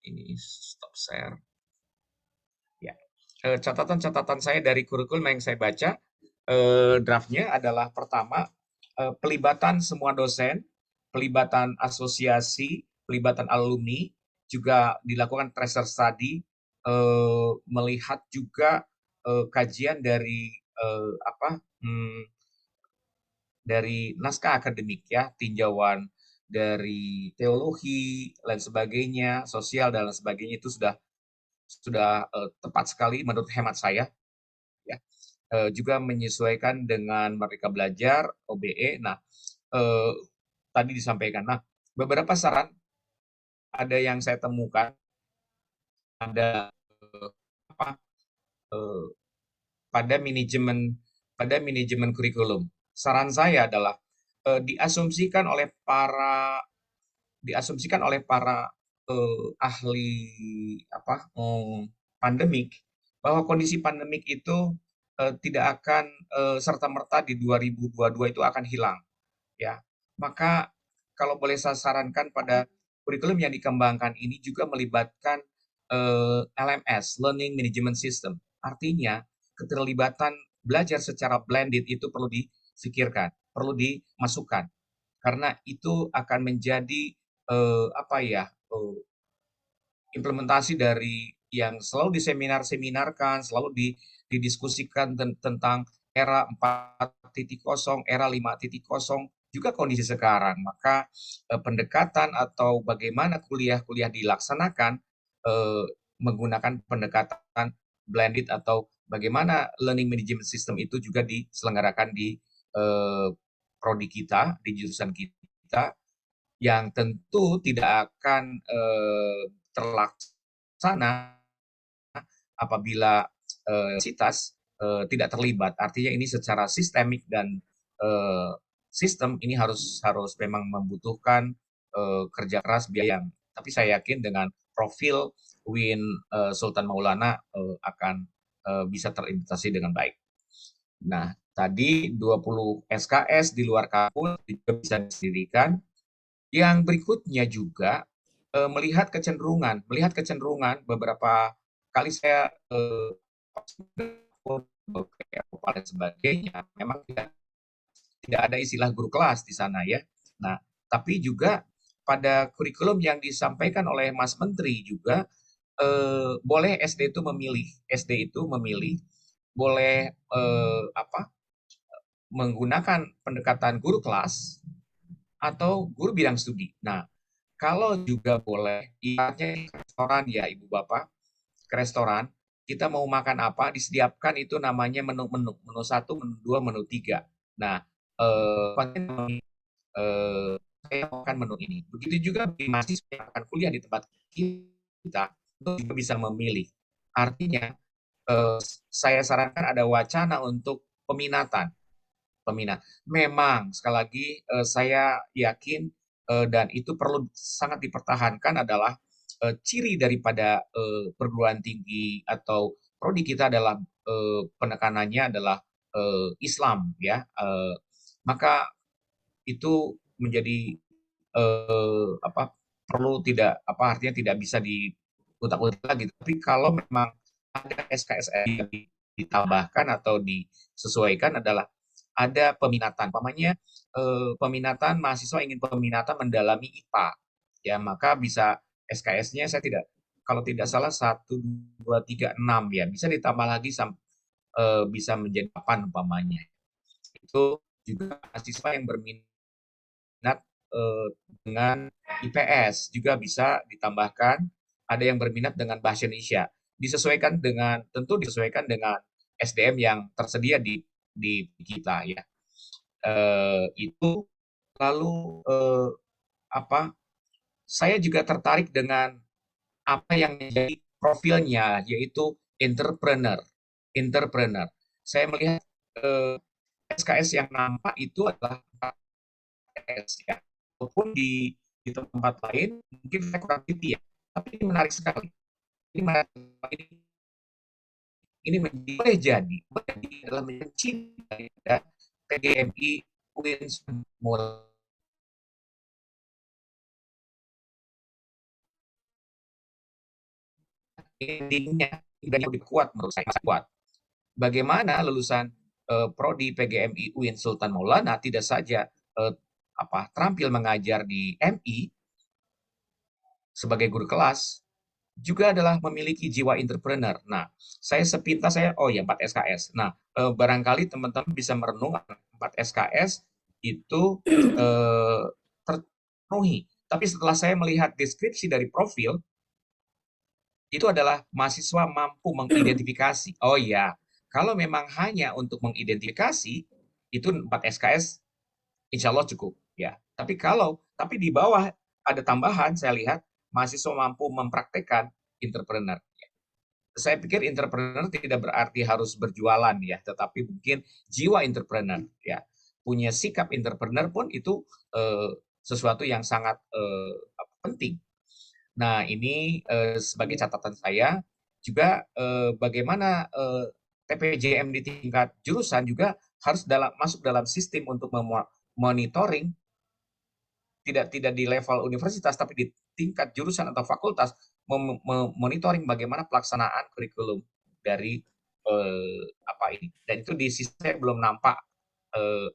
ini stop share. Ya, catatan-catatan saya dari kurikulum yang saya baca, draftnya adalah pertama pelibatan semua dosen, pelibatan asosiasi, pelibatan alumni, juga dilakukan tracer study, melihat juga kajian dari dari naskah akademik, ya, tinjauan dari teologi, lain sebagainya, sosial dan lain sebagainya itu sudah tepat sekali menurut hemat saya, ya. Juga menyesuaikan dengan Merdeka Belajar, OBE. Nah, tadi disampaikan. Nah, beberapa saran ada yang saya temukan, ada pada manajemen kurikulum. Saran saya adalah diasumsikan oleh para ahli pandemik bahwa kondisi pandemik itu tidak akan serta-merta di 2022 itu akan hilang, ya. Maka kalau boleh saya sarankan pada kurikulum yang dikembangkan ini juga melibatkan LMS, Learning Management System. Artinya keterlibatan belajar secara blended itu perlu difikirkan, perlu dimasukkan, karena itu akan menjadi implementasi dari yang selalu diseminar-seminarkan, selalu didiskusikan tentang era 4.0, era 5.0, juga kondisi sekarang. Maka pendekatan atau bagaimana kuliah-kuliah dilaksanakan menggunakan pendekatan blended atau bagaimana learning management system itu juga diselenggarakan di prodi kita, di jurusan kita, yang tentu tidak akan terlaksana apabila universitas tidak terlibat. Artinya ini secara sistemik dan sistem ini harus memang membutuhkan kerja keras, biaya yang, tapi saya yakin dengan profil UIN Sultan Maulana akan bisa terintegrasi dengan baik. Nah, tadi 20 SKS di luar kampus juga bisa didirikan. Yang berikutnya juga melihat kecenderungan beberapa kali saya dan sebagainya, memang tidak ada istilah guru kelas di sana, ya. Nah, tapi juga pada kurikulum yang disampaikan oleh Mas Menteri juga boleh SD itu memilih, boleh menggunakan pendekatan guru kelas atau guru bidang studi. Nah, kalau juga boleh, ibaratnya ke restoran ya Ibu Bapak, ke restoran, kita mau makan apa, disediakan itu namanya menu-menu, menu 1, menu 2, menu 3. Nah, saya makan menu ini. Begitu juga bagi mahasiswa yang akan kuliah di tempat kita, itu juga bisa memilih. Artinya, saya sarankan ada wacana untuk peminatan. Memang sekali lagi saya yakin dan itu perlu sangat dipertahankan adalah ciri daripada perguruan tinggi atau prodi kita adalah penekanannya adalah Islam ya. Maka itu menjadi perlu tidak artinya tidak bisa diutak-utak lagi. Tapi kalau memang ada SKSN yang ditambahkan atau disesuaikan adalah ada peminatan, umpamanya peminatan mahasiswa ingin peminatan mendalami IPA, ya maka bisa SKS-nya saya kalau tidak salah 1, 2, 3, 6 ya, bisa ditambah lagi bisa menjadi 8 umpamanya. Itu juga mahasiswa yang berminat dengan IPS juga bisa ditambahkan, ada yang berminat dengan bahasa Indonesia, tentu disesuaikan dengan SDM yang tersedia di kita ya. Itu lalu saya juga tertarik dengan apa yang menjadi profilnya, yaitu entrepreneur. Saya melihat SKS yang nampak itu adalah SKS ya. Walaupun di tempat lain mungkin saya kurang teliti ya, tapi ini menarik sekali. Ini boleh jadi adalah mencintai PGMI UIN semula. Intinya lebih kuat menurut saya, kuat. Bagaimana lulusan prodi PGMI UIN Sultan Maulana tidak saja terampil mengajar di MI sebagai guru kelas, juga adalah memiliki jiwa entrepreneur. Nah, saya 4 SKS. Nah, barangkali teman-teman bisa merenung 4 SKS itu terpenuhi. Tapi setelah saya melihat deskripsi dari profil, itu adalah mahasiswa mampu mengidentifikasi. Oh ya, kalau memang hanya untuk mengidentifikasi, itu 4 SKS insya Allah cukup. Ya. Tapi di bawah ada tambahan, saya lihat mahasiswa mampu mempraktekkan entrepreneur. Saya pikir entrepreneur tidak berarti harus berjualan ya, tetapi mungkin jiwa entrepreneur ya, punya sikap entrepreneur pun itu sesuatu yang sangat penting. Nah ini sebagai catatan saya juga bagaimana TPJM di tingkat jurusan juga harus masuk dalam sistem untuk monitoring tidak di level universitas tapi di tingkat jurusan atau fakultas monitoring bagaimana pelaksanaan kurikulum dari ini, dan itu di sisi saya belum nampak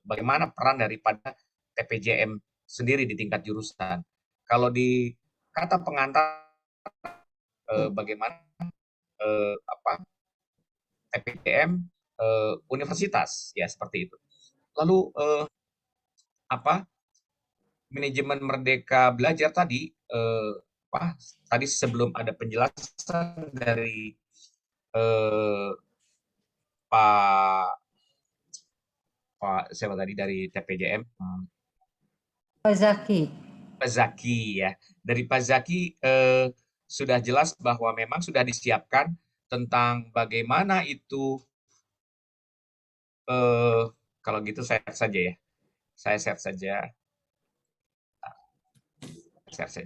bagaimana peran daripada TPJM sendiri di tingkat jurusan. Kalau di kata pengantar bagaimana TPJM universitas ya seperti itu. Lalu manajemen merdeka belajar tadi tadi sebelum ada penjelasan dari Pak siapa tadi dari TPJM Pak Zaki ya, dari Pak Zaki sudah jelas bahwa memang sudah disiapkan tentang bagaimana itu kalau gitu saya share saja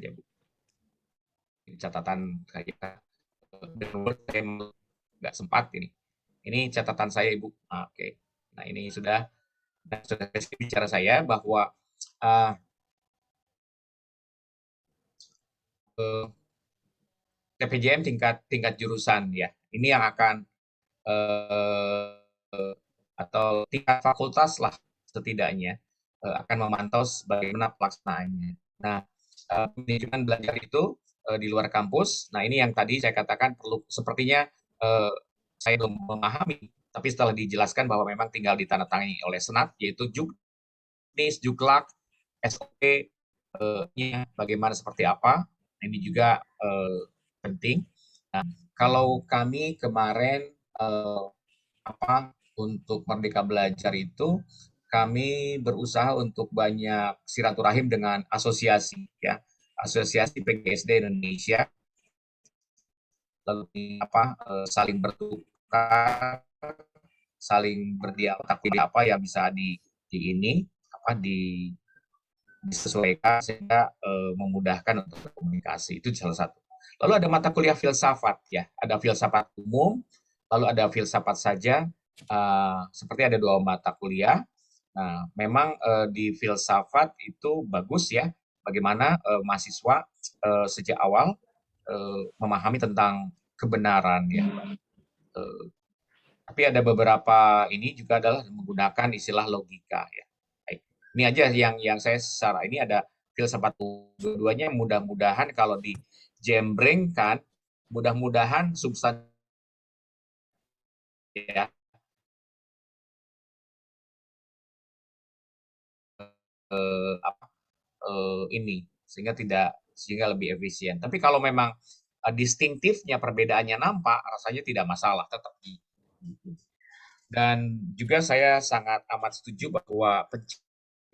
Bu. Ini catatan saya nggak sempat ini catatan saya Ibu. Oke. Nah ini sudah bicara saya bahwa TPJM tingkat jurusan ya, ini yang akan atau tingkat fakultas lah setidaknya akan memantau bagaimana pelaksanaannya. Nah, manajemen belajar itu di luar kampus. Nah, ini yang tadi saya katakan perlu sepertinya saya belum memahami tapi setelah dijelaskan bahwa memang tinggal ditandatangani oleh Senat, yaitu Juknis, Juklak, SOP-nya bagaimana seperti apa. Ini juga penting. Nah, kalau kami kemarin untuk Merdeka Belajar itu kami berusaha untuk banyak silaturahim dengan asosiasi ya, Asosiasi PGSD Indonesia, lalu saling bertukar, saling berdialog apa yang bisa disesuaikan sehingga memudahkan untuk berkomunikasi. Itu salah satu. Lalu ada mata kuliah filsafat ya, ada filsafat umum, lalu ada filsafat saja. Seperti ada 2 mata kuliah. Nah, memang di filsafat itu bagus ya, bagaimana mahasiswa sejak awal memahami tentang kebenaran ya. Tapi ada beberapa ini juga adalah menggunakan istilah logika ya. Ini aja yang saya secara ini ada filsafat dua-duanya, mudah-mudahan kalau dijembrengkan, mudah-mudahan substansi ya ini sehingga lebih efisien. Tapi kalau memang distinktifnya perbedaannya nampak, rasanya tidak masalah tetap. Dan juga saya sangat amat setuju bahwa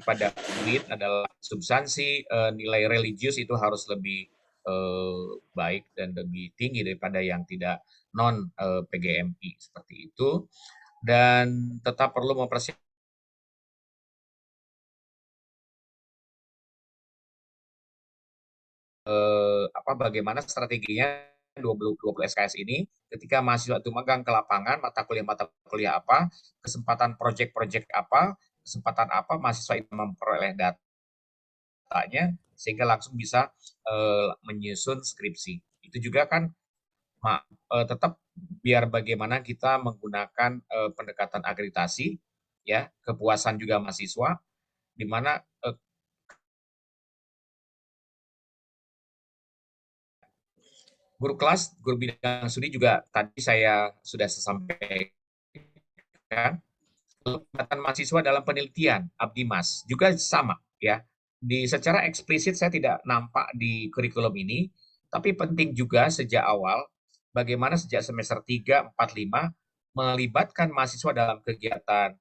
pada duit adalah substansi nilai religius itu harus lebih baik dan lebih tinggi daripada yang tidak non PGMI seperti itu, dan tetap perlu mempersiapkan bagaimana strateginya 20 SKS ini ketika mahasiswa itu magang ke lapangan, mata kuliah apa, kesempatan proyek-proyek apa, kesempatan apa mahasiswa itu memperoleh datanya sehingga langsung bisa menyusun skripsi. Itu juga kan tetap biar bagaimana kita menggunakan pendekatan akreditasi ya, kepuasan juga mahasiswa, di mana guru kelas, guru bidang studi juga tadi saya sudah sampaikan. Pelibatan mahasiswa dalam penelitian, Abdimas, juga sama ya. Secara eksplisit saya tidak nampak di kurikulum ini, tapi penting juga sejak awal bagaimana sejak semester 3, 4, 5 melibatkan mahasiswa dalam kegiatan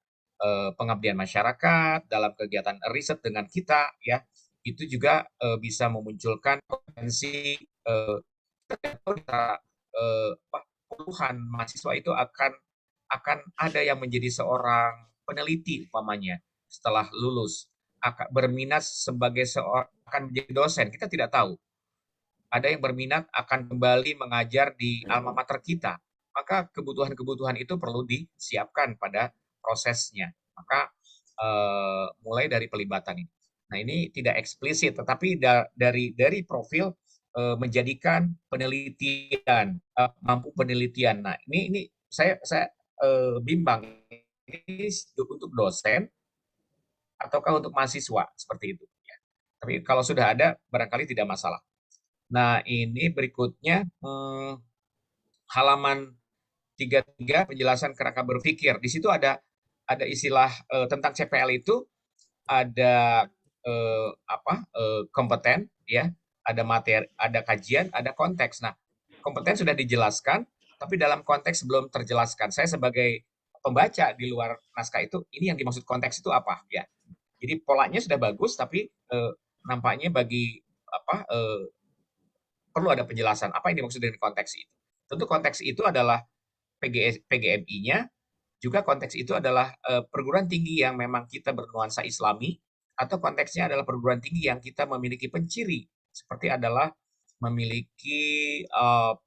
pengabdian masyarakat, dalam kegiatan riset dengan kita ya. Itu juga bisa memunculkan potensi puluhan mahasiswa itu akan ada yang menjadi seorang peneliti umpamanya setelah lulus, akan berminat sebagai akan menjadi dosen, kita tidak tahu. Ada yang berminat akan kembali mengajar di alma mater kita, maka kebutuhan-kebutuhan itu perlu disiapkan pada prosesnya. Maka mulai dari pelibatan ini. Nah, ini tidak eksplisit, tetapi dari profil menjadikan penelitian, mampu penelitian. Nah, ini saya bimbang, ini untuk dosen ataukah untuk mahasiswa seperti itu ya. Tapi kalau sudah ada barangkali tidak masalah. Nah, ini berikutnya halaman 33 penjelasan kerangka berpikir. Di situ ada istilah tentang CPL itu ada kompeten ya, ada materi, ada kajian, ada konteks. Nah, kompeten sudah dijelaskan, tapi dalam konteks belum terjelaskan. Saya sebagai pembaca di luar naskah itu, ini yang dimaksud konteks itu apa ya? Jadi polanya sudah bagus, tapi nampaknya perlu ada penjelasan apa yang dimaksud dengan konteks itu. Tentu konteks itu adalah PGMI-nya, juga konteks itu adalah perguruan tinggi yang memang kita bernuansa Islami, atau konteksnya adalah perguruan tinggi yang kita memiliki penciri seperti adalah memiliki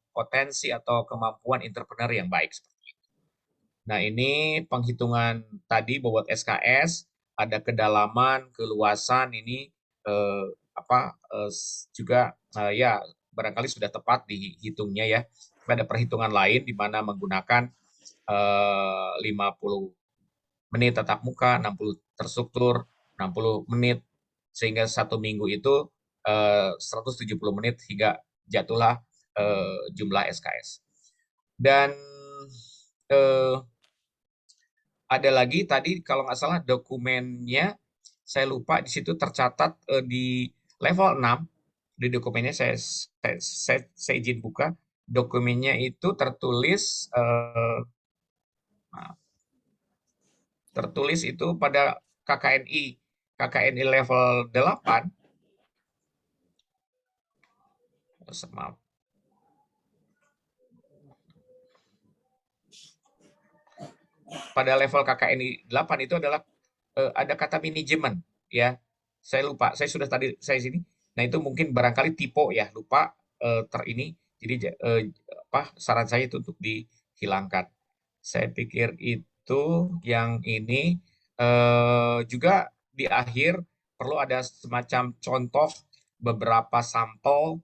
potensi atau kemampuan entrepreneur yang baik seperti itu. Nah, ini penghitungan tadi bobot SKS, ada kedalaman, keluasan ini juga ya barangkali sudah tepat dihitungnya ya. Ada perhitungan lain di mana menggunakan 50 menit tatap muka, 60 terstruktur, 60 menit, sehingga 1 minggu itu 170 menit hingga jatuhlah jumlah SKS. Dan ada lagi tadi kalau nggak salah dokumennya, saya lupa di situ tercatat di level 6, di dokumennya saya izin buka, dokumennya itu tertulis, maaf, tertulis itu pada KKNI level 8, maaf, pada level KKNI 8 itu adalah ada kata manajemen ya. Saya lupa, saya sudah tadi saya sini. Nah, itu mungkin barangkali typo ya, lupa ini. Jadi saran saya itu untuk dihilangkan. Saya pikir itu yang ini juga di akhir perlu ada semacam contoh beberapa sampel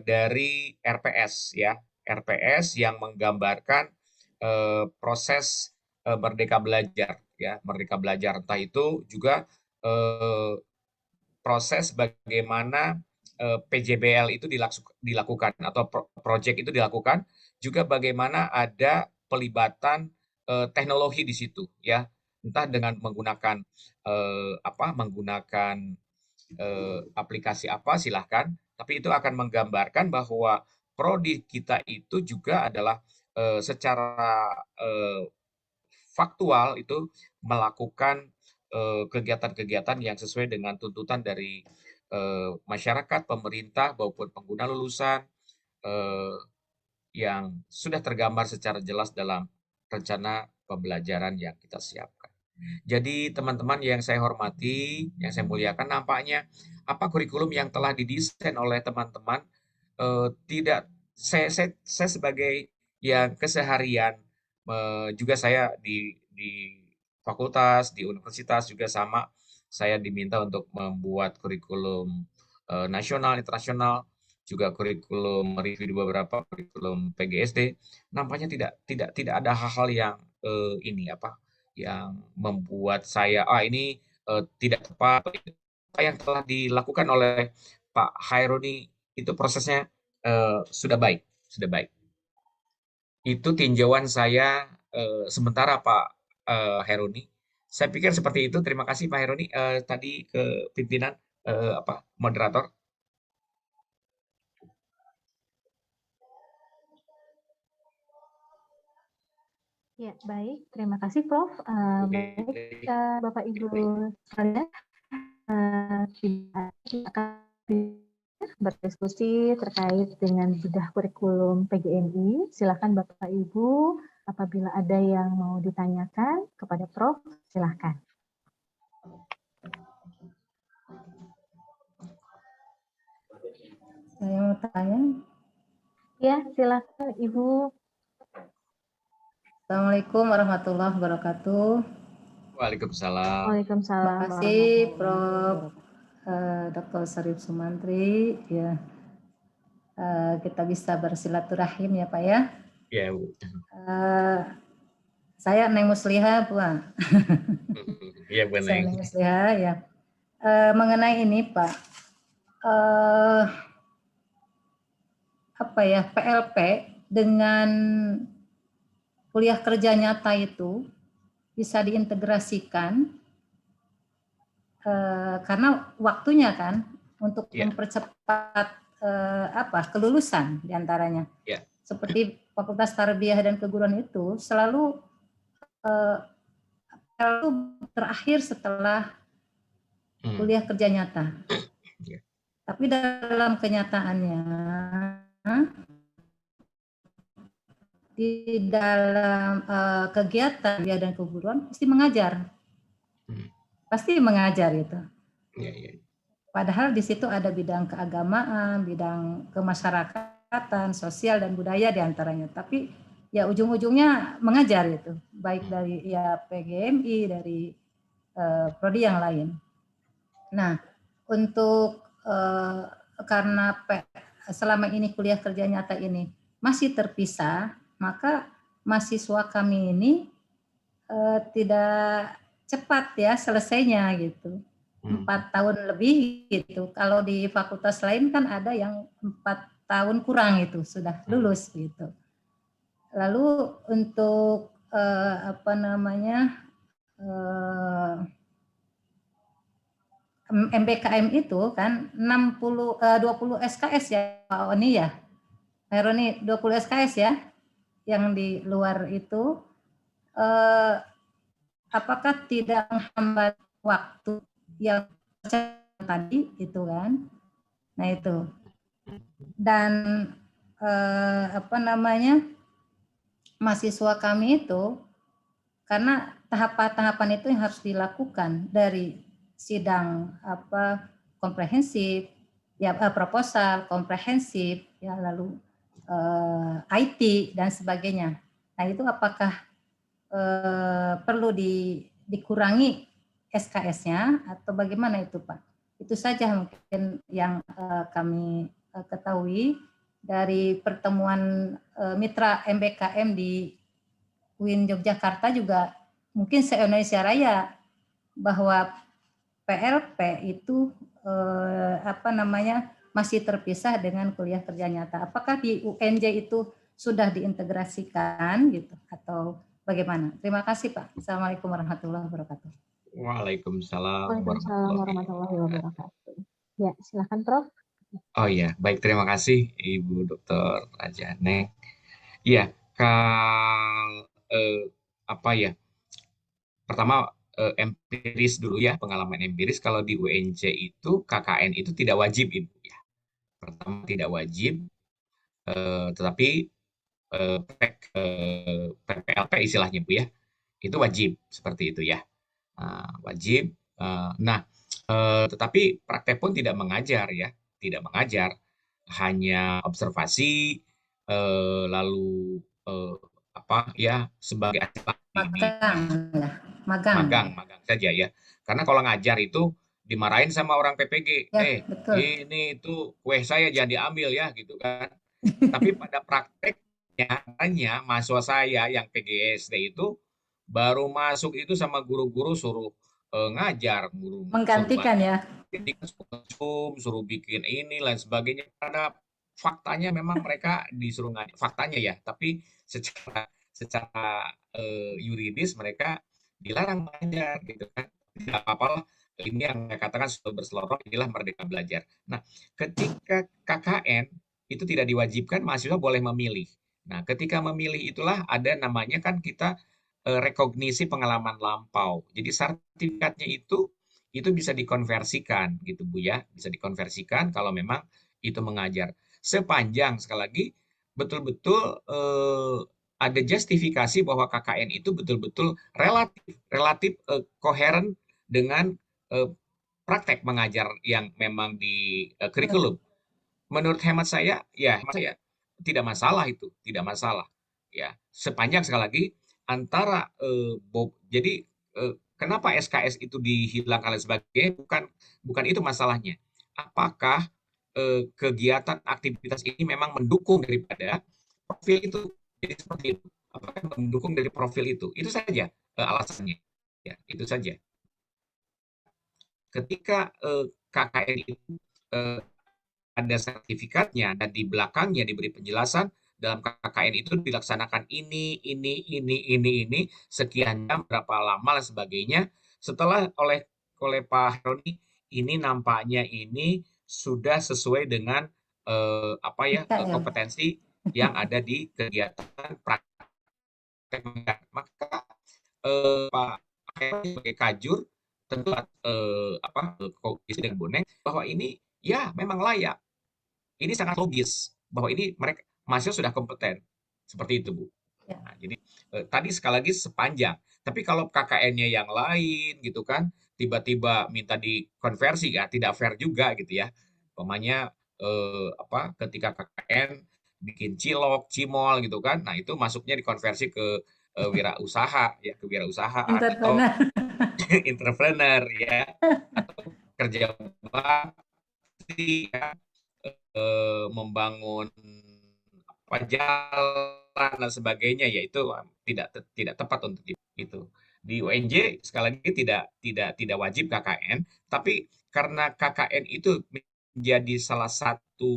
dari RPS ya. RPS yang menggambarkan proses Merdeka Belajar ya, Merdeka Belajar entah itu juga proses bagaimana PJBL itu dilakukan atau proyek itu dilakukan, juga bagaimana ada pelibatan teknologi di situ ya, entah dengan menggunakan aplikasi apa silahkan, tapi itu akan menggambarkan bahwa prodi kita itu juga adalah secara faktual itu melakukan kegiatan-kegiatan yang sesuai dengan tuntutan dari masyarakat, pemerintah, maupun pengguna lulusan yang sudah tergambar secara jelas dalam rencana pembelajaran yang kita siapkan. Jadi teman-teman yang saya hormati, yang saya muliakan, nampaknya apa kurikulum yang telah didesain oleh teman-teman tidak saya sebagai yang keseharian juga saya di fakultas, di universitas juga sama, saya diminta untuk membuat kurikulum nasional, internasional, juga kurikulum review di beberapa kurikulum PGSD. Nampaknya tidak ada hal-hal yang yang membuat saya ini tidak tepat. Apa yang telah dilakukan oleh Pak Haironi itu prosesnya sudah baik. Itu tinjauan saya sementara Pak Haironi. Saya pikir seperti itu. Terima kasih Pak Haironi. Tadi ke pimpinan moderator. Ya, baik. Terima kasih, Prof. Baik, Bapak Ibu sekalian, kita akan berdiskusi terkait dengan bedah kurikulum PGMI. Silakan Bapak Ibu, apabila ada yang mau ditanyakan kepada Prof, silakan. Saya mau tanya. Ya, silakan Ibu. Assalamualaikum warahmatullahi wabarakatuh. Waalaikumsalam. Terima kasih Prof. Dr. Syarif Sumantri. Ya, kita bisa bersilaturahim ya Pak ya. Ya Bu. Saya Neng Musliha Pak. Iya Bu Neng. Saya Neng Musliha ya. Mengenai ini Pak, PLP dengan kuliah kerja nyata itu bisa diintegrasikan karena waktunya kan untuk mempercepat kelulusan diantaranya. Seperti Fakultas Tarbiyah dan Keguruan itu selalu terakhir setelah kuliah kerja nyata. Tapi dalam kenyataannya di dalam kegiatan dia dan keguruan pasti mengajar gitu. Padahal di situ ada bidang keagamaan, bidang kemasyarakatan, sosial dan budaya diantaranya. Tapi ya ujung-ujungnya mengajar itu, baik dari PGMI, dari prodi yang lain. Nah, untuk karena selama ini kuliah kerja nyata ini masih terpisah, maka mahasiswa kami ini tidak cepat ya selesainya gitu. 4 tahun lebih gitu. Kalau di fakultas lain kan ada yang 4 tahun kurang itu sudah lulus gitu. Lalu untuk apa namanya MBKM itu kan 20 SKS ya Pak Oni ya. Pak Roni 20 SKS ya yang di luar itu apakah tidak menghambat waktu yang tadi itu kan. Nah itu. Dan apa namanya mahasiswa kami itu karena tahapan-tahapan itu yang harus dilakukan dari sidang komprehensif, ya proposal komprehensif, ya lalu IT dan sebagainya. Nah itu apakah perlu dikurangi SKS-nya atau bagaimana itu Pak? Itu saja mungkin yang kami ketahui dari pertemuan mitra MBKM di UIN Yogyakarta juga mungkin se-Indonesia Raya bahwa PLP itu masih terpisah dengan kuliah kerja nyata. Apakah di UNJ itu sudah diintegrasikan gitu atau bagaimana? Terima kasih Pak. Assalamualaikum warahmatullahi wabarakatuh. Waalaikumsalam warahmatullahi wabarakatuh. Ya, silakan Prof. Oh iya, baik, terima kasih Ibu Dr. Raja Neng. Iya, pertama empiris dulu ya, pengalaman empiris. Kalau di UNJ itu KKN itu tidak wajib Ibu ya. Pertama tidak wajib, tetapi PPLP istilahnya Bu ya, itu wajib seperti itu ya, wajib. Tetapi praktek pun tidak mengajar ya, tidak mengajar, hanya observasi, lalu sebagai magang saja ya. Karena kalau ngajar itu dimarahin sama orang PPG, ya, ini itu kue saya jangan diambil ya gitu kan. Tapi pada prakteknya hanya mahasiswa saya yang PGSD itu baru masuk itu sama guru-guru suruh ngajar, guru menggantikan ya, suruh bikin ini lain sebagainya. Pada faktanya memang mereka disuruh ngajar, faktanya ya, tapi secara yuridis mereka dilarang mengajar gitu kan. Tidak apa-apa, ini yang saya katakan sudah berseloroh, inilah merdeka belajar. Nah, ketika KKN itu tidak diwajibkan, mahasiswa boleh memilih. Nah, ketika memilih itulah ada namanya kan kita rekognisi pengalaman lampau. Jadi sertifikatnya itu bisa dikonversikan gitu Bu ya, bisa dikonversikan kalau memang itu mengajar. Sepanjang sekali lagi betul-betul ada justifikasi bahwa KKN itu betul-betul relatif koheren dengan praktek mengajar yang memang di kurikulum. Menurut hemat saya, ya tidak masalah itu, tidak masalah. Ya, sepanjang sekali lagi antara jadi kenapa SKS itu dihilangkan dan sebagainya bukan itu masalahnya. Apakah kegiatan aktivitas ini memang mendukung daripada profil itu? Jadi seperti itu. Apakah mendukung dari profil itu? Itu saja alasannya. Ya, itu saja. Ketika KKN itu ada sertifikatnya dan di belakangnya diberi penjelasan dalam KKN itu dilaksanakan ini sekian jam, berapa lama dan sebagainya. Setelah oleh Pak Roni ini nampaknya ini sudah sesuai dengan kompetensi yang ada di kegiatan praktek. Maka Pak sebagai kajur tentu dengan bonek bahwa ini ya memang layak. Ini sangat logis bahwa ini mereka mahasiswa sudah kompeten. Seperti itu, Bu. Ya. Nah, jadi tadi sekali lagi sepanjang. Tapi kalau KKN-nya yang lain gitu kan, tiba-tiba minta dikonversi ya tidak fair juga gitu ya. Umpamanya ketika KKN bikin cilok, cimol gitu kan. Nah, itu masuknya dikonversi ke wirausaha ya, ke wirausaha atau entrepreneur ya, atau kerja bakti ya, membangun jalan dan sebagainya, yaitu tidak tepat untuk itu. Di UNJ sekali lagi tidak wajib KKN, tapi karena KKN itu menjadi salah satu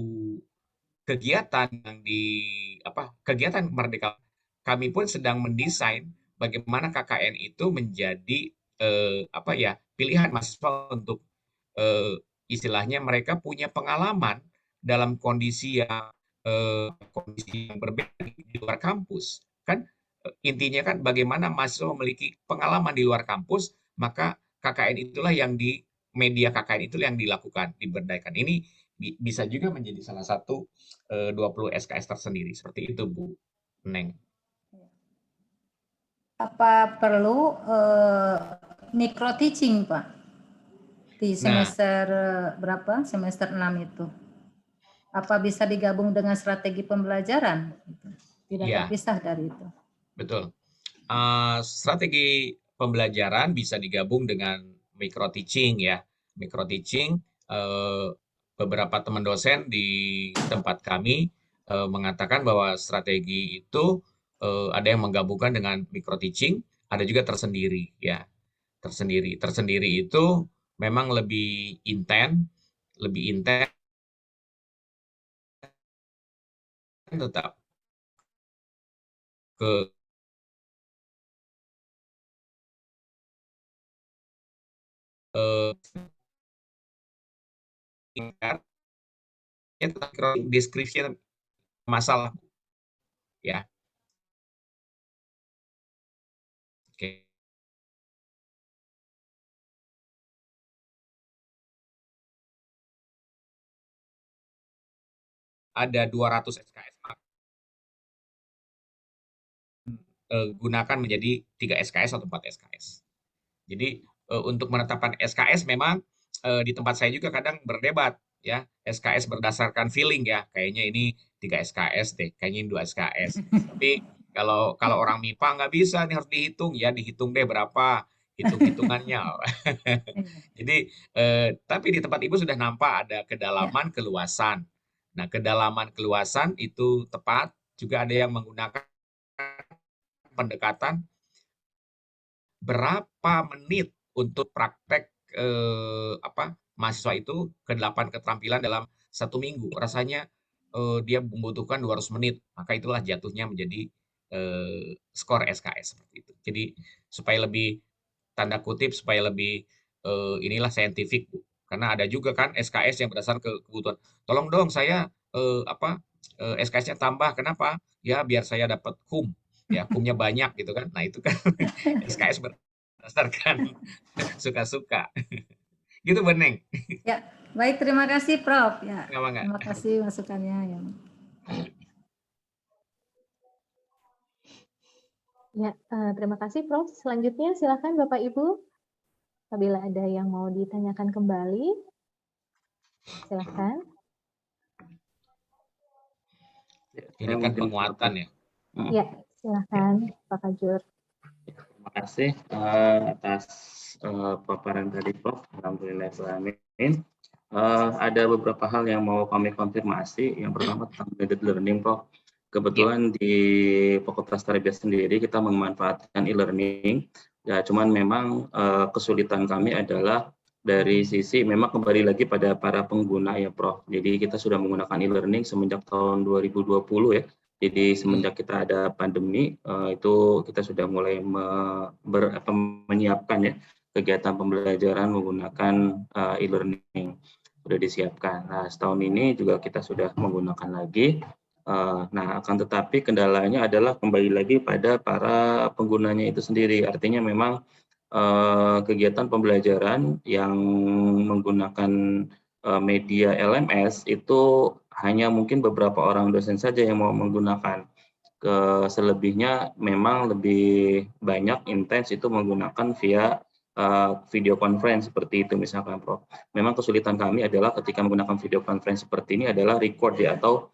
kegiatan yang kegiatan merdeka, kami pun sedang mendesain bagaimana KKN itu menjadi pilihan mahasiswa untuk istilahnya mereka punya pengalaman dalam kondisi yang berbeda di luar kampus. Kan intinya kan bagaimana mahasiswa memiliki pengalaman di luar kampus, maka KKN itulah yang media KKN itu yang dilakukan, diberdayakan. Ini bisa juga menjadi salah satu 20 SKS tersendiri. Seperti itu, Bu Neng. Apa perlu micro teaching, Pak? Di semester berapa? Semester 6 itu. Apa bisa digabung dengan strategi pembelajaran? Tidak terpisah dari itu. Betul. Strategi pembelajaran bisa digabung dengan micro teaching ya. Micro teaching, beberapa teman dosen di tempat kami mengatakan bahwa strategi itu ada yang menggabungkan dengan micro teaching, ada juga tersendiri ya. Tersendiri itu memang lebih intens tetap ke deskripsi masalah ya. Oke. Ada 200 SKS. Gunakan menjadi 3 SKS atau 4 SKS. Jadi untuk menetapkan SKS memang di tempat saya juga kadang berdebat ya. SKS berdasarkan feeling ya. Kayaknya ini 3 SKS deh, kayaknya ini 2 SKS. Tapi kalau orang MIPA nggak bisa, ini harus dihitung ya, dihitung deh berapa hitung-hitungannya. Jadi tapi di tempat Ibu sudah nampak ada kedalaman, keluasan. Nah, kedalaman keluasan itu tepat, juga ada yang menggunakan pendekatan berapa menit untuk praktek mahasiswa itu ke-8 keterampilan dalam 1 minggu. Rasanya dia membutuhkan 200 menit, maka itulah jatuhnya menjadi skor SKS seperti itu. Jadi supaya lebih tanda kutip supaya lebih inilah saintifik, Bu. Karena ada juga kan SKS yang berdasarkan kebutuhan. Tolong dong saya SKS-nya tambah. Kenapa? Ya biar saya dapat HUM. Ya, HUM-nya banyak gitu kan. Nah, itu kan SKS berdasarkan suka-suka. Gitu, Bu Neng. Ya, baik, terima kasih Prof. Ya, Enggak. terima kasih masukannya ya. Ya, terima kasih Prof. Selanjutnya silakan Bapak Ibu. Apabila ada yang mau ditanyakan kembali, silakan. Ini kan penguatan ya. Ya, silakan Pak Kajur. Terima kasih atas paparan tadi Prof. Alhamdulillahirrahmanirrahim. Ada beberapa hal yang mau kami konfirmasi. Yang pertama tentang blended learning, Prof. Kebetulan di Fakultas Tarbiyah sendiri kita memanfaatkan e-learning. Ya, cuman memang kesulitan kami adalah dari sisi memang kembali lagi pada para pengguna ya, Prof. Jadi kita sudah menggunakan e-learning semenjak tahun 2020 ya. Jadi semenjak kita ada pandemi itu kita sudah mulai menyiapkan ya kegiatan pembelajaran menggunakan e-learning sudah disiapkan. Nah, setahun ini juga kita sudah menggunakan lagi. Nah, akan tetapi kendalanya adalah kembali lagi pada para penggunanya itu sendiri. Artinya memang kegiatan pembelajaran yang menggunakan media LMS itu hanya mungkin beberapa orang dosen saja yang mau menggunakan. Selebihnya memang lebih banyak intens itu menggunakan via video conference seperti itu misalkan, Prof. Memang kesulitan kami adalah ketika menggunakan video conference seperti ini adalah record ya atau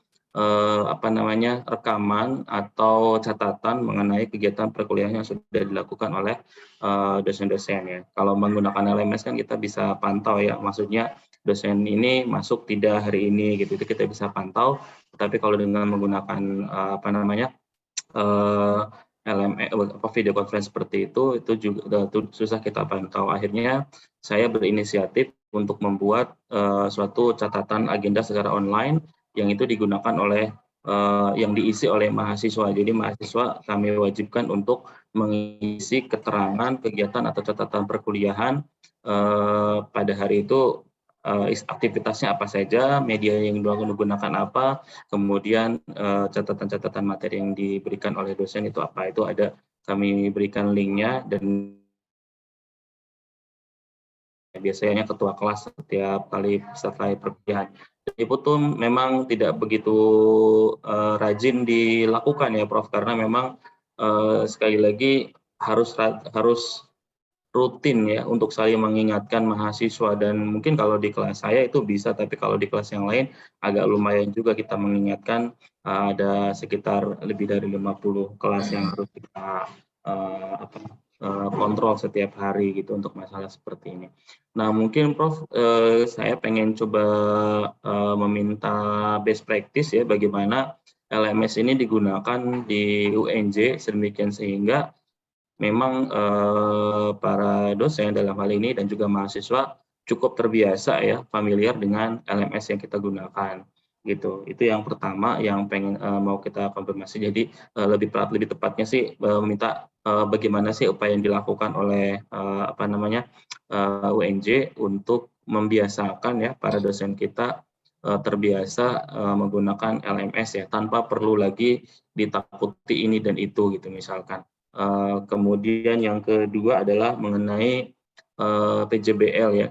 rekaman atau catatan mengenai kegiatan perkuliahan yang sudah dilakukan oleh dosen-dosen ya. Kalau menggunakan LMS kan kita bisa pantau ya, maksudnya dosen ini masuk tidak hari ini gitu, itu kita bisa pantau. Tapi kalau dengan menggunakan video conference seperti itu juga susah kita pantau. Akhirnya saya berinisiatif untuk membuat suatu catatan agenda secara online yang itu digunakan oleh yang diisi oleh mahasiswa. Jadi mahasiswa kami wajibkan untuk mengisi keterangan kegiatan atau catatan perkuliahan pada hari itu, aktivitasnya apa saja, media yang digunakan apa, kemudian catatan-catatan materi yang diberikan oleh dosen itu apa. Itu ada kami berikan linknya, dan biasanya ketua kelas setiap kali setelah perkuliahan. Itu tuh memang tidak begitu rajin dilakukan ya Prof, karena memang sekali lagi harus rutin ya untuk saling mengingatkan mahasiswa, dan mungkin kalau di kelas saya itu bisa, tapi kalau di kelas yang lain agak lumayan juga kita mengingatkan. Ada sekitar lebih dari 50 kelas yang harus kita kontrol setiap hari gitu untuk masalah seperti ini. Nah mungkin Prof, saya pengen coba meminta best practice ya, bagaimana LMS ini digunakan di UNJ sedemikian sehingga memang para dosen dalam hal ini dan juga mahasiswa cukup terbiasa ya, familiar dengan LMS yang kita gunakan gitu. Itu yang pertama yang pengen mau kita konfirmasi. Jadi lebih tepatnya sih meminta bagaimana sih upaya yang dilakukan oleh UNJ untuk membiasakan ya para dosen kita terbiasa menggunakan LMS ya, tanpa perlu lagi ditakuti ini dan itu gitu misalkan. Kemudian yang kedua adalah mengenai PJBL ya.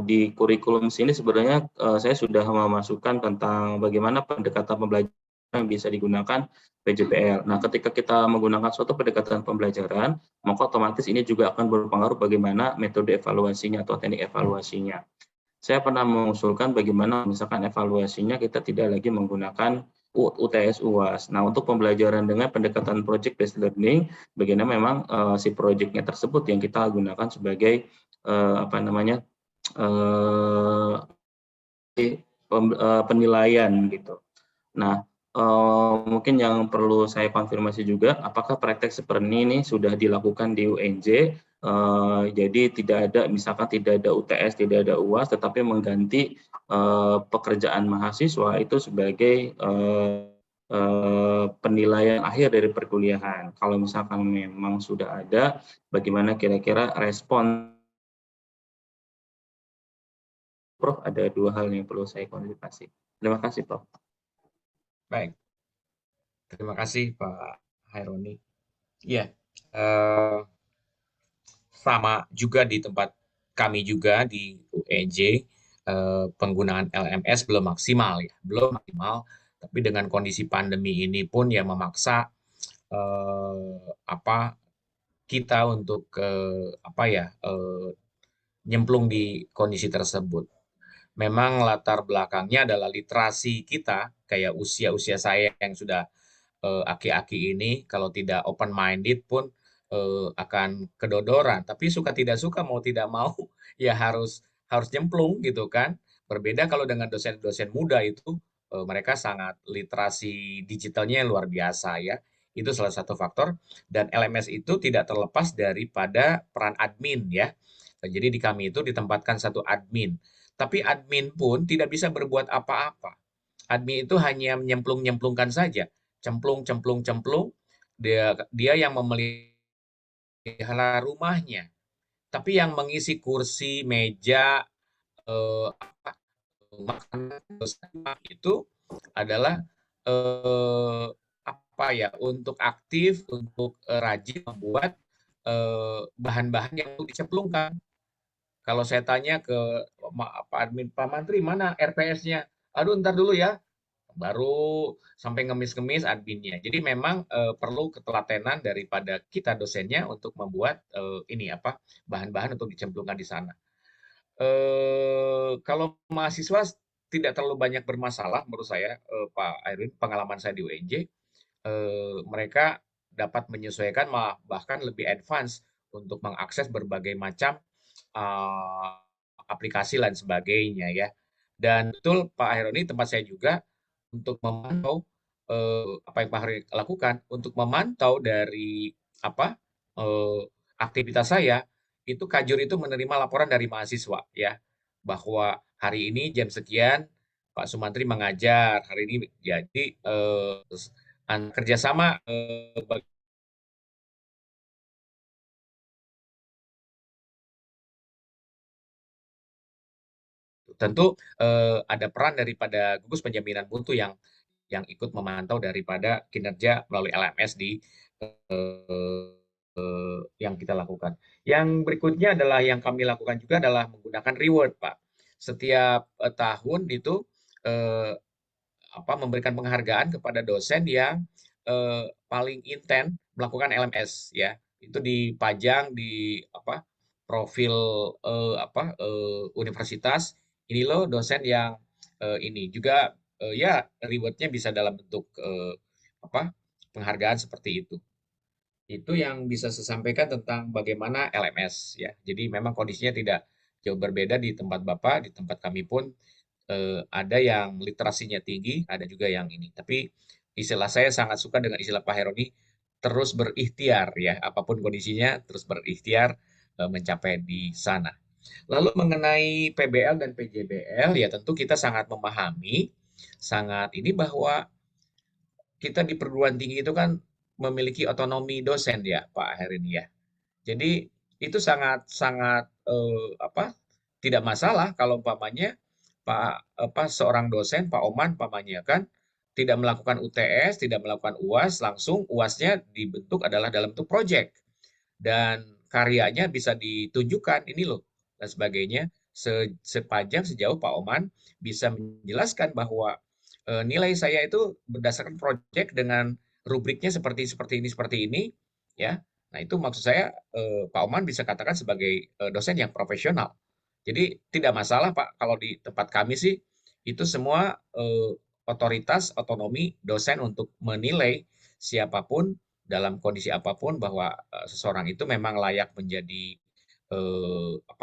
Di kurikulum sini sebenarnya saya sudah memasukkan tentang bagaimana pendekatan pembelajaran yang bisa digunakan PJBL. Nah, ketika kita menggunakan suatu pendekatan pembelajaran, maka otomatis ini juga akan berpengaruh bagaimana metode evaluasinya atau teknik evaluasinya. Saya pernah mengusulkan bagaimana misalkan evaluasinya kita tidak lagi menggunakan UTS UAS. Nah, untuk pembelajaran dengan pendekatan project based learning, bagaimana memang si projectnya tersebut yang kita gunakan sebagai penilaian gitu. Nah, mungkin yang perlu saya konfirmasi juga, apakah praktek seperti ini sudah dilakukan di UNJ? Jadi misalkan tidak ada UTS, tidak ada UAS, tetapi mengganti pekerjaan mahasiswa itu sebagai penilaian akhir dari perkuliahan. Kalau misalkan memang sudah ada, bagaimana kira-kira respon? Prof, ada dua hal yang perlu saya konfirmasi. Terima kasih, Prof. Baik, terima kasih Pak Haironi. Ya, sama juga di tempat kami juga di UNJ, penggunaan LMS belum maksimal ya, belum maksimal. Tapi dengan kondisi pandemi ini pun yang memaksa kita untuk nyemplung di kondisi tersebut. Memang latar belakangnya adalah literasi kita, kayak usia-usia saya yang sudah aki-aki ini, kalau tidak open minded pun akan kedodoran. Tapi suka tidak suka, mau tidak mau, ya harus nyemplung gitu kan. Berbeda kalau dengan dosen-dosen muda itu, mereka sangat literasi digitalnya luar biasa ya. Itu salah satu faktor. Dan LMS itu tidak terlepas daripada peran admin ya. Jadi di kami itu ditempatkan satu admin. Tapi admin pun tidak bisa berbuat apa-apa. Admin itu hanya menyemplung-nyemplungkan saja. Cemplung, dia yang memelihara rumahnya. Tapi yang mengisi kursi, meja, makanan itu adalah untuk aktif, untuk rajin membuat bahan-bahan yang untuk dicemplungkan. Kalau saya tanya ke Pak Admin, Pak Mantri, mana RPS-nya? Aduh, ntar dulu ya. Baru sampai ngemis-ngemis adminnya. Jadi memang perlu ketelatenan daripada kita dosennya untuk membuat bahan-bahan untuk dicemplungkan di sana. Kalau mahasiswa tidak terlalu banyak bermasalah menurut saya, Pak Irwin, pengalaman saya di UNJ, mereka dapat menyesuaikan, bahkan lebih advance untuk mengakses berbagai macam aplikasi dan sebagainya ya. Dan betul Pak Haironi, tempat saya juga untuk memantau apa yang Pak Haironi lakukan, untuk memantau dari aktivitas saya, itu Kajur itu menerima laporan dari mahasiswa ya, bahwa hari ini jam sekian Pak Sumantri mengajar, hari ini jadi kerjasama Tentu ada peran daripada gugus penjaminan mutu yang ikut memantau daripada kinerja melalui LMS di yang kita lakukan. Yang berikutnya adalah yang kami lakukan juga adalah menggunakan reward, Pak. Setiap tahun itu memberikan penghargaan kepada dosen yang paling intens melakukan LMS, ya. Itu dipajang di profil universitas. Ini loh dosen yang ini juga ya rewardnya bisa dalam bentuk penghargaan seperti itu. Itu yang bisa saya sampaikan tentang bagaimana LMS, ya. Jadi memang kondisinya tidak jauh berbeda di tempat Bapak, di tempat kami pun ada yang literasinya tinggi, ada juga yang ini. Tapi istilah saya sangat suka dengan istilah Pak Heroni, terus berikhtiar, ya. Apapun kondisinya, terus berikhtiar mencapai di sana. Lalu mengenai PBL dan PJBL, ya tentu kita sangat memahami, sangat ini bahwa kita di perguruan tinggi itu kan memiliki otonomi dosen, ya Pak Herini, ya. Jadi itu sangat tidak masalah kalau umpamanya seorang dosen, Pak Oman umpamanya kan tidak melakukan UTS, tidak melakukan UAS, langsung UASnya dibentuk adalah dalam bentuk proyek dan karyanya bisa ditunjukkan ini loh dan sebagainya, sepanjang sejauh Pak Oman bisa menjelaskan bahwa nilai saya itu berdasarkan proyek dengan rubriknya seperti ini, ya. Nah, itu maksud saya Pak Oman bisa katakan sebagai dosen yang profesional. Jadi tidak masalah Pak, kalau di tempat kami sih itu semua otoritas otonomi dosen untuk menilai siapapun dalam kondisi apapun bahwa seseorang itu memang layak menjadi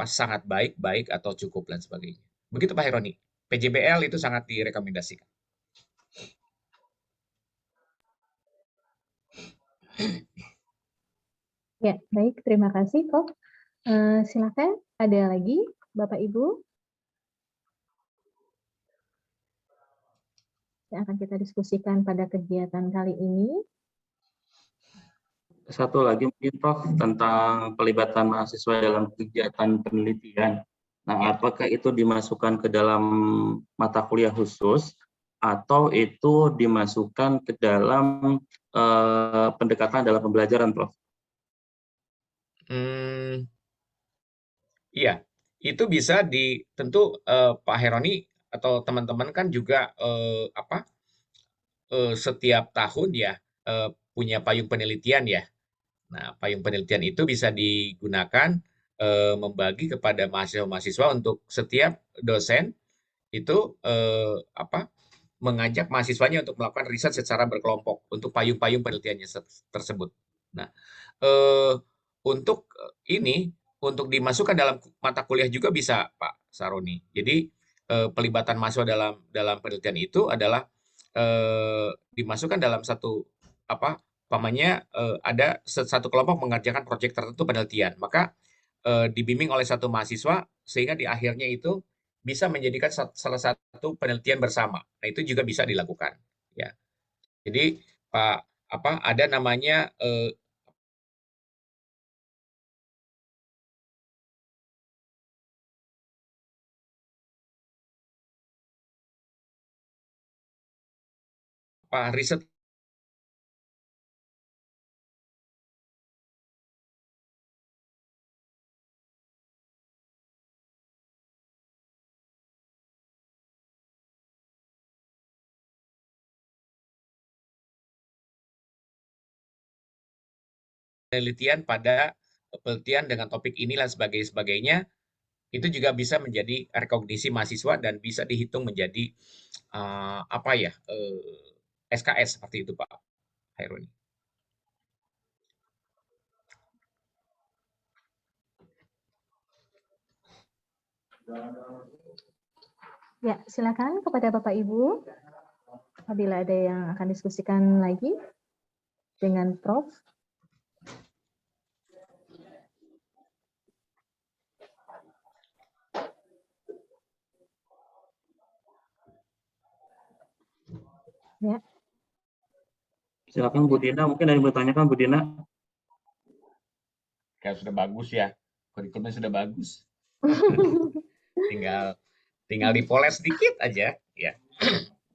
sangat baik atau cukup dan sebagainya. Begitu Pak Heroni. PJBL itu sangat direkomendasikan. Ya, baik. Terima kasih, Prof. Silakan, ada lagi, Bapak Ibu, yang akan kita diskusikan pada kegiatan kali ini. Satu lagi mungkin Prof, tentang pelibatan mahasiswa dalam kegiatan penelitian. Nah, apakah itu dimasukkan ke dalam mata kuliah khusus atau itu dimasukkan ke dalam pendekatan dalam pembelajaran, Prof? Iya, itu bisa tentu Pak Heroni atau teman-teman kan juga setiap tahun ya punya payung penelitian, ya. Nah, payung penelitian itu bisa digunakan membagi kepada mahasiswa-mahasiswa untuk setiap dosen itu mengajak mahasiswanya untuk melakukan riset secara berkelompok untuk payung-payung penelitiannya tersebut. Nah, untuk untuk dimasukkan dalam mata kuliah juga bisa, Pak Saroni. Jadi pelibatan mahasiswa dalam penelitian itu adalah dimasukkan dalam satu ada satu kelompok mengerjakan proyek tertentu penelitian, maka dibimbing oleh satu mahasiswa sehingga di akhirnya itu bisa menjadikan salah satu penelitian bersama. Nah, itu juga bisa dilakukan, ya. Jadi Pak ada namanya riset penelitian pada penelitian dengan topik inilah sebagainya, itu juga bisa menjadi rekognisi mahasiswa dan bisa dihitung menjadi SKS seperti itu, Pak Hairuni. Ya, silakan kepada Bapak Ibu, apabila ada yang akan diskusikan lagi dengan Prof. Ya. Silakan Bu Dina, mungkin ada yang bertanyakan Bu Dina. Kayak sudah bagus ya, kurikulumnya sudah bagus. Tinggal Tinggal dipoles sedikit aja, ya.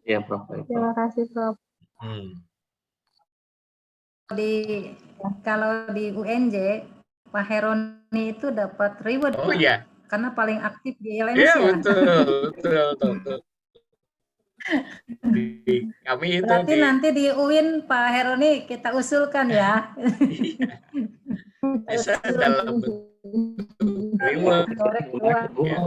Iya, Prof. Baik, Prof. Terima kasih, Prof. Kalau di UNJ, Pak Heroni itu dapat reward, Oh Pak, iya, karena paling aktif di iya Indonesia. betul. Di kami itu Berarti nanti di UIN Pak Heroni kita usulkan ya. bisa dalam bentuk reward. Ya.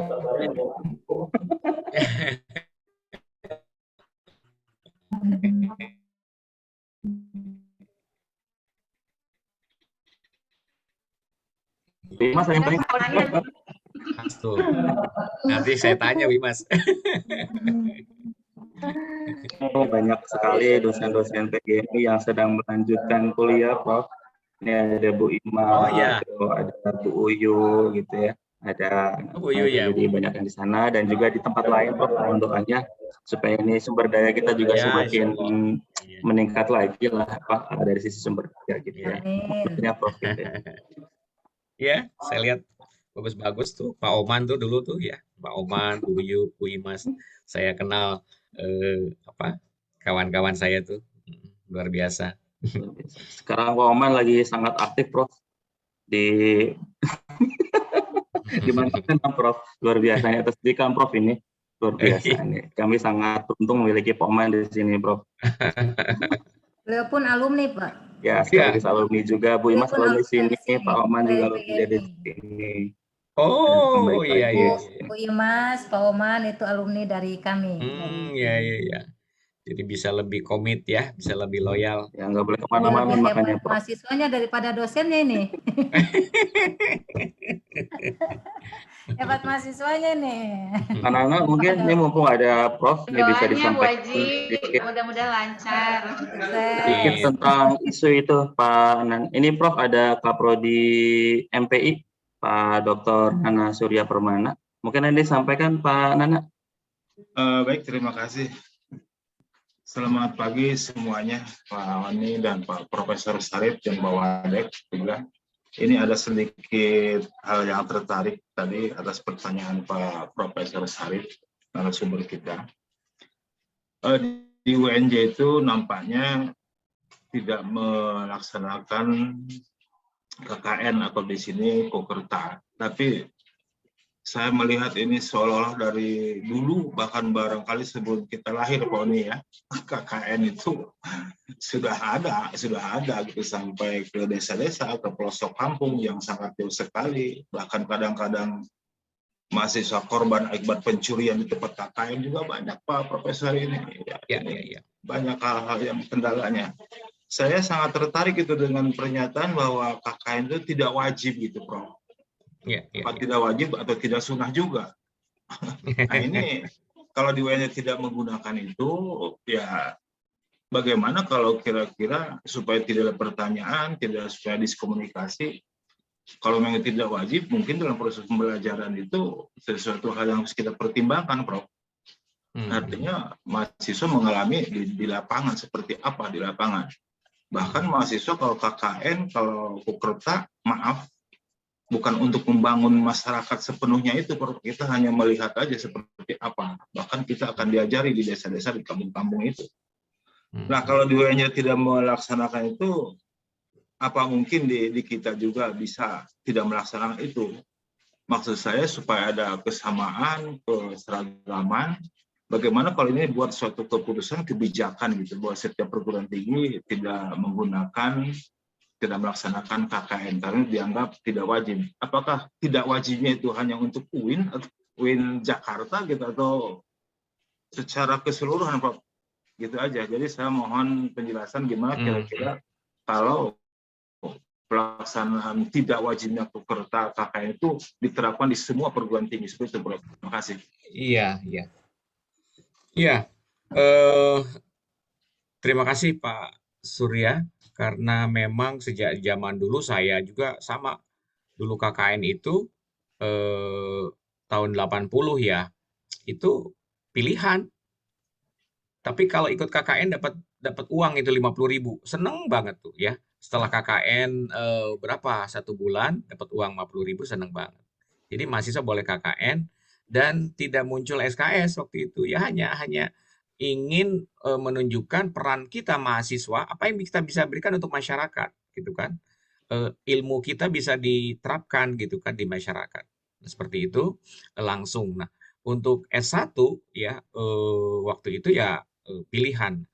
Mas, yang paling Tuh. Nanti saya tanya, Wimas. banyak sekali dosen-dosen PGMI yang sedang melanjutkan kuliah, Prof. Ini ada Bu Ima, Oh ya, ada Bu Uyu, gitu ya. Ada Bu Uyu ya, jadi banyak yang di sana dan juga di tempat lain, Prof. Mohon doanya supaya ini sumber daya kita juga ya, semakin meningkat lagi lah, Pak, dari sisi sumber daya gitu ya. Maksudnya, Prof. Gitu ya. Ya, saya lihat bagus-bagus tuh Pak Oman tuh dulu tuh ya, Pak Oman, Bu Uyu, Bu Imas. Saya kenal kawan-kawan saya tuh luar biasa. Sekarang Pak Oman lagi sangat aktif, Prof. Di mana Prof, luar biasa atas didikan Prof ini luar biasa ini. Kami sangat beruntung memiliki Pak Oman di sini, Prof. Beliau pun alumni, Pak. Ya, sekaligus alumni juga. Bu Imas alumni sini, Pak Oman juga alumni di sini. Oh iya. Bu Imas, Pak Oman itu alumni dari kami. Iya. Jadi bisa lebih komit ya, bisa lebih loyal. Ya, nggak boleh kemana-mana makanya, Prof. Mahasiswanya daripada dosennya ini. Hebat mahasiswanya nih. Anak-anak mungkin ini mumpung ada Prof, ini bisa disampaikan sedikit. Mudah-mudahan lancar. Sedikit tentang isu itu, Pak Nan. Ini Prof ada Kaprodi MPI, Pak Dr. Nana Surya Permana. Mungkin nanti sampaikan, Pak Nana. Baik, terima kasih. Selamat pagi semuanya, Pak Wani dan Pak Profesor Sarip dan Mbak Wadek juga. Ini ada sedikit hal yang tertarik tadi atas pertanyaan Pak Profesor Sarip, narasumber kita. Di UNJ itu nampaknya tidak melaksanakan KKN atau di sini Kokerta, tapi saya melihat ini seolah-olah dari dulu, bahkan barangkali sebelum kita lahir, Pak Oni ya, KKN itu sudah ada gitu sampai ke desa-desa, ke pelosok kampung yang sangat jauh sekali. Bahkan kadang-kadang mahasiswa korban akibat pencurian di tempat KKN juga banyak, Pak Profesor ini. Ya. Banyak hal-hal yang kendalanya. Saya sangat tertarik itu dengan pernyataan bahwa KKN itu tidak wajib gitu, Prof. Tidak wajib atau tidak sunnah juga. Nah ini kalau di UNJ tidak menggunakan itu, ya bagaimana kalau kira-kira supaya tidak ada pertanyaan, tidak supaya diskomunikasi, kalau memang tidak wajib, mungkin dalam proses pembelajaran itu sesuatu hal yang harus kita pertimbangkan, Prof. Artinya mahasiswa mengalami di lapangan seperti apa di lapangan. Bahkan mahasiswa kalau KKN, kalau Kokerta, maaf, bukan untuk membangun masyarakat sepenuhnya itu, kita hanya melihat aja seperti apa. Bahkan kita akan diajari di desa-desa, di kampung-kampung itu. Nah, kalau di UNJ tidak melaksanakan itu, apa mungkin di kita juga bisa tidak melaksanakan itu? Maksud saya supaya ada kesamaan, keseragaman. Bagaimana kalau ini buat suatu keputusan, kebijakan gitu, bahwa setiap perguruan tinggi tidak melaksanakan KKN karena dianggap tidak wajib. Apakah tidak wajibnya itu hanya untuk UIN atau UIN Jakarta gitu, atau secara keseluruhan, Pak? Gitu aja. Jadi saya mohon penjelasan gimana kira-kira kalau pelaksanaan tidak wajibnya Kokerta KKN itu diterapkan di semua perguruan tinggi seperti itu, Bro. Terima kasih. Iya. Terima kasih Pak Surya. Karena memang sejak zaman dulu saya juga sama. Dulu KKN itu tahun 80 ya, itu pilihan. Tapi kalau ikut KKN dapat uang itu 50.000. Seneng banget tuh ya. Setelah KKN berapa? 1 bulan dapat uang 50.000, seneng banget. Jadi mahasiswa boleh KKN dan tidak muncul SKS waktu itu. Ya hanya ingin menunjukkan peran kita mahasiswa, apa yang kita bisa berikan untuk masyarakat, gitu kan. Ilmu kita bisa diterapkan gitu kan di masyarakat. Seperti itu langsung. Nah, untuk S1 ya waktu itu ya pilihan.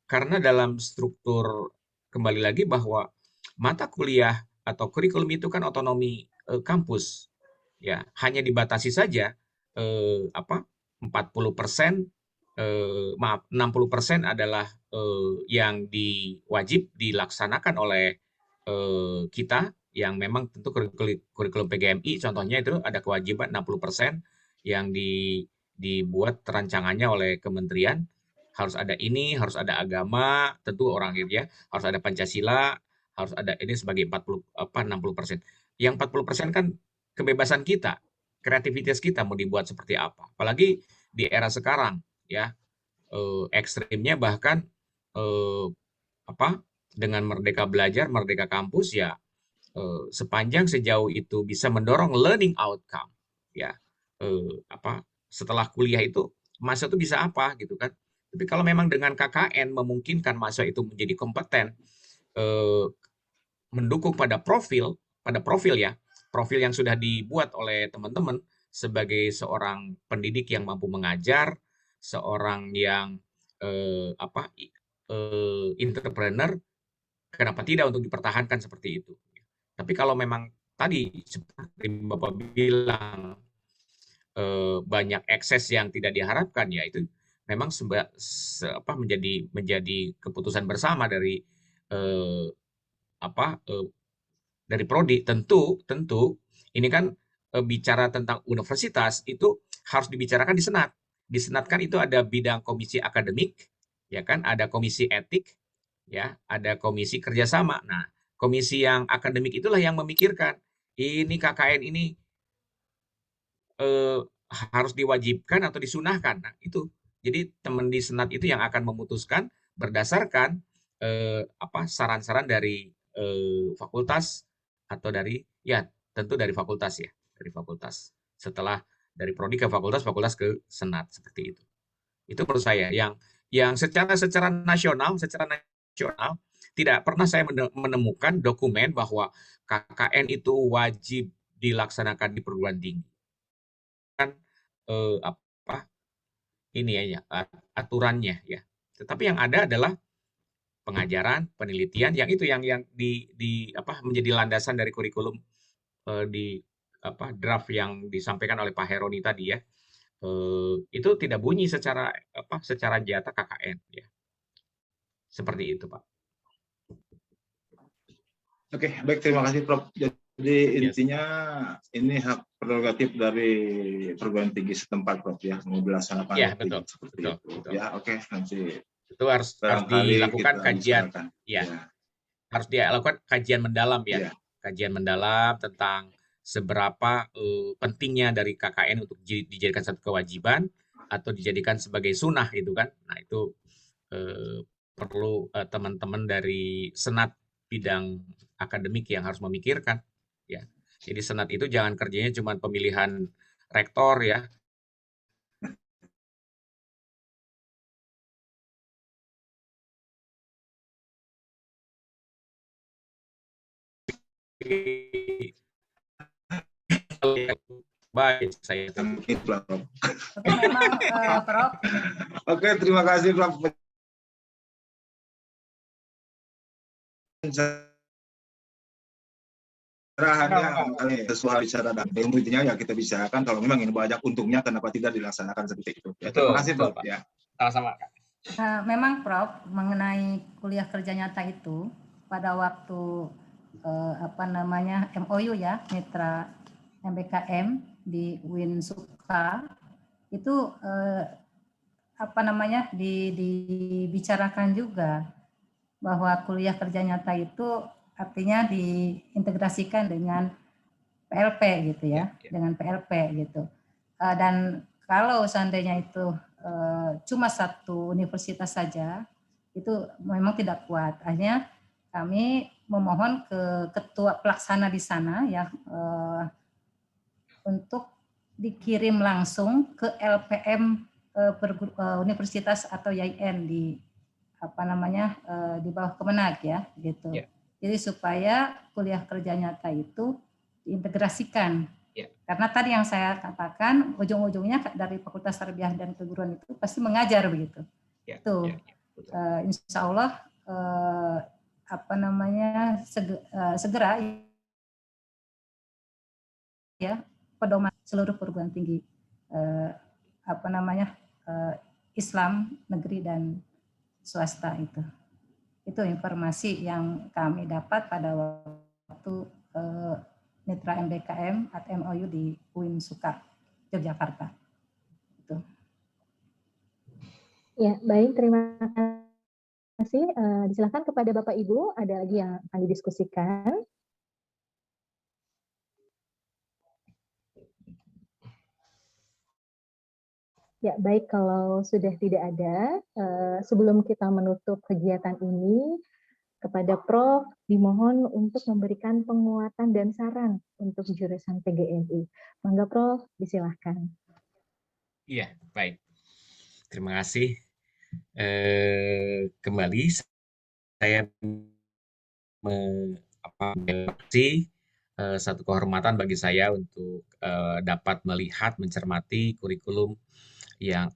Karena dalam struktur kembali lagi bahwa mata kuliah atau kurikulum itu kan otonomi kampus. Ya, hanya dibatasi saja 40%, maaf 60% adalah yang wajib dilaksanakan oleh kita yang memang tentu kurikulum PGMI contohnya itu ada kewajiban 60% yang dibuat rancangannya oleh kementerian, harus ada ini, harus ada agama, tentu orang ya, harus ada Pancasila, harus ada ini sebagai 60%. Yang 40% kan kebebasan kita, kreativitas kita mau dibuat seperti apa. Apalagi di era sekarang ya, ekstrimnya bahkan dengan Merdeka Belajar, Merdeka Kampus ya, sepanjang sejauh itu bisa mendorong learning outcome ya, setelah kuliah itu mahasiswa itu bisa apa gitu kan. Tapi kalau memang dengan KKN memungkinkan mahasiswa itu menjadi kompeten, mendukung pada profil ya, profil yang sudah dibuat oleh teman-teman sebagai seorang pendidik yang mampu mengajar, seorang yang entrepreneur, kenapa tidak untuk dipertahankan seperti itu. Tapi kalau memang tadi seperti Bapak bilang banyak ekses yang tidak diharapkan, ya itu memang menjadi keputusan bersama dari dari prodi. Tentu ini kan bicara tentang universitas itu harus dibicarakan di senat. Di senat kan itu ada bidang komisi akademik, ya kan, ada komisi etik, ya, ada komisi kerjasama. Nah, komisi yang akademik itulah yang memikirkan ini KKN ini harus diwajibkan atau disunahkan. Nah, itu. Jadi teman di senat itu yang akan memutuskan berdasarkan saran-saran dari fakultas atau dari ya tentu dari fakultas ya, dari fakultas. Setelah dari prodi ke fakultas, fakultas ke senat seperti itu. Itu menurut saya yang secara nasional tidak pernah saya menemukan dokumen bahwa KKN itu wajib dilaksanakan di perguruan tinggi. Kan ini ya aturannya ya. Tetapi yang ada adalah pengajaran, penelitian yang itu yang menjadi landasan dari kurikulum di draft yang disampaikan oleh Pak Heroni tadi ya. Itu tidak bunyi secara jata KKN ya. Seperti itu, Pak. Oke, baik, terima kasih Prof. Jadi intinya ini hak prerogatif dari perguruan tinggi setempat, Prof, ya, mau dilaksanakan betul, seperti itu. Betul. Ya, oke, nanti itu harus dilakukan kajian, ya. Harus dilakukan kajian mendalam ya. Kajian mendalam tentang seberapa pentingnya dari KKN untuk dijadikan satu kewajiban atau dijadikan sebagai sunnah gitu kan. Nah, itu perlu teman-teman dari senat bidang akademik yang harus memikirkan ya. Jadi senat itu jangan kerjanya cuma pemilihan rektor ya. Baik, saya memang Prof. Oke, terima kasih Prof. Pencerahannya sesuai bicara dan intinya ya kita bicarakan kalau memang ini banyak untungnya kenapa tidak dilaksanakan seperti itu. Ya, terima kasih Prof. Ya. Sama-sama. Memang Prof, mengenai kuliah kerja nyata itu pada waktu MOU ya, mitra MBKM di Winsuka itu dibicarakan juga bahwa kuliah kerja nyata itu artinya diintegrasikan dengan PLP gitu ya, dengan PLP gitu. Dan kalau seandainya itu cuma satu universitas saja, itu memang tidak kuat. Akhirnya kami memohon ke ketua pelaksana di sana ya untuk dikirim langsung ke LPM universitas atau YIN di di bawah Kemenag ya gitu. Ya. Jadi supaya kuliah kerja nyata itu diintegrasikan. Ya. Karena tadi yang saya katakan ujung-ujungnya dari Fakultas Tarbiyah dan Keguruan itu pasti mengajar begitu. Ya. Itu insya Allah segera ya pedoman seluruh perguruan tinggi Islam negeri dan swasta itu informasi yang kami dapat pada waktu Mitra MBKM atau MOU di UIN Sukar Yogyakarta. Itu. Ya, baik, terima kasih. Disilakan kepada Bapak Ibu, ada lagi yang akan didiskusikan. Ya, baik, kalau sudah tidak ada, sebelum kita menutup kegiatan ini, kepada Prof dimohon untuk memberikan penguatan dan saran untuk jurusan PGMI. Mangga Prof, disilahkan. Iya, baik. Terima kasih. Kembali saya mengapresiasi satu kehormatan bagi saya untuk dapat melihat, mencermati kurikulum yang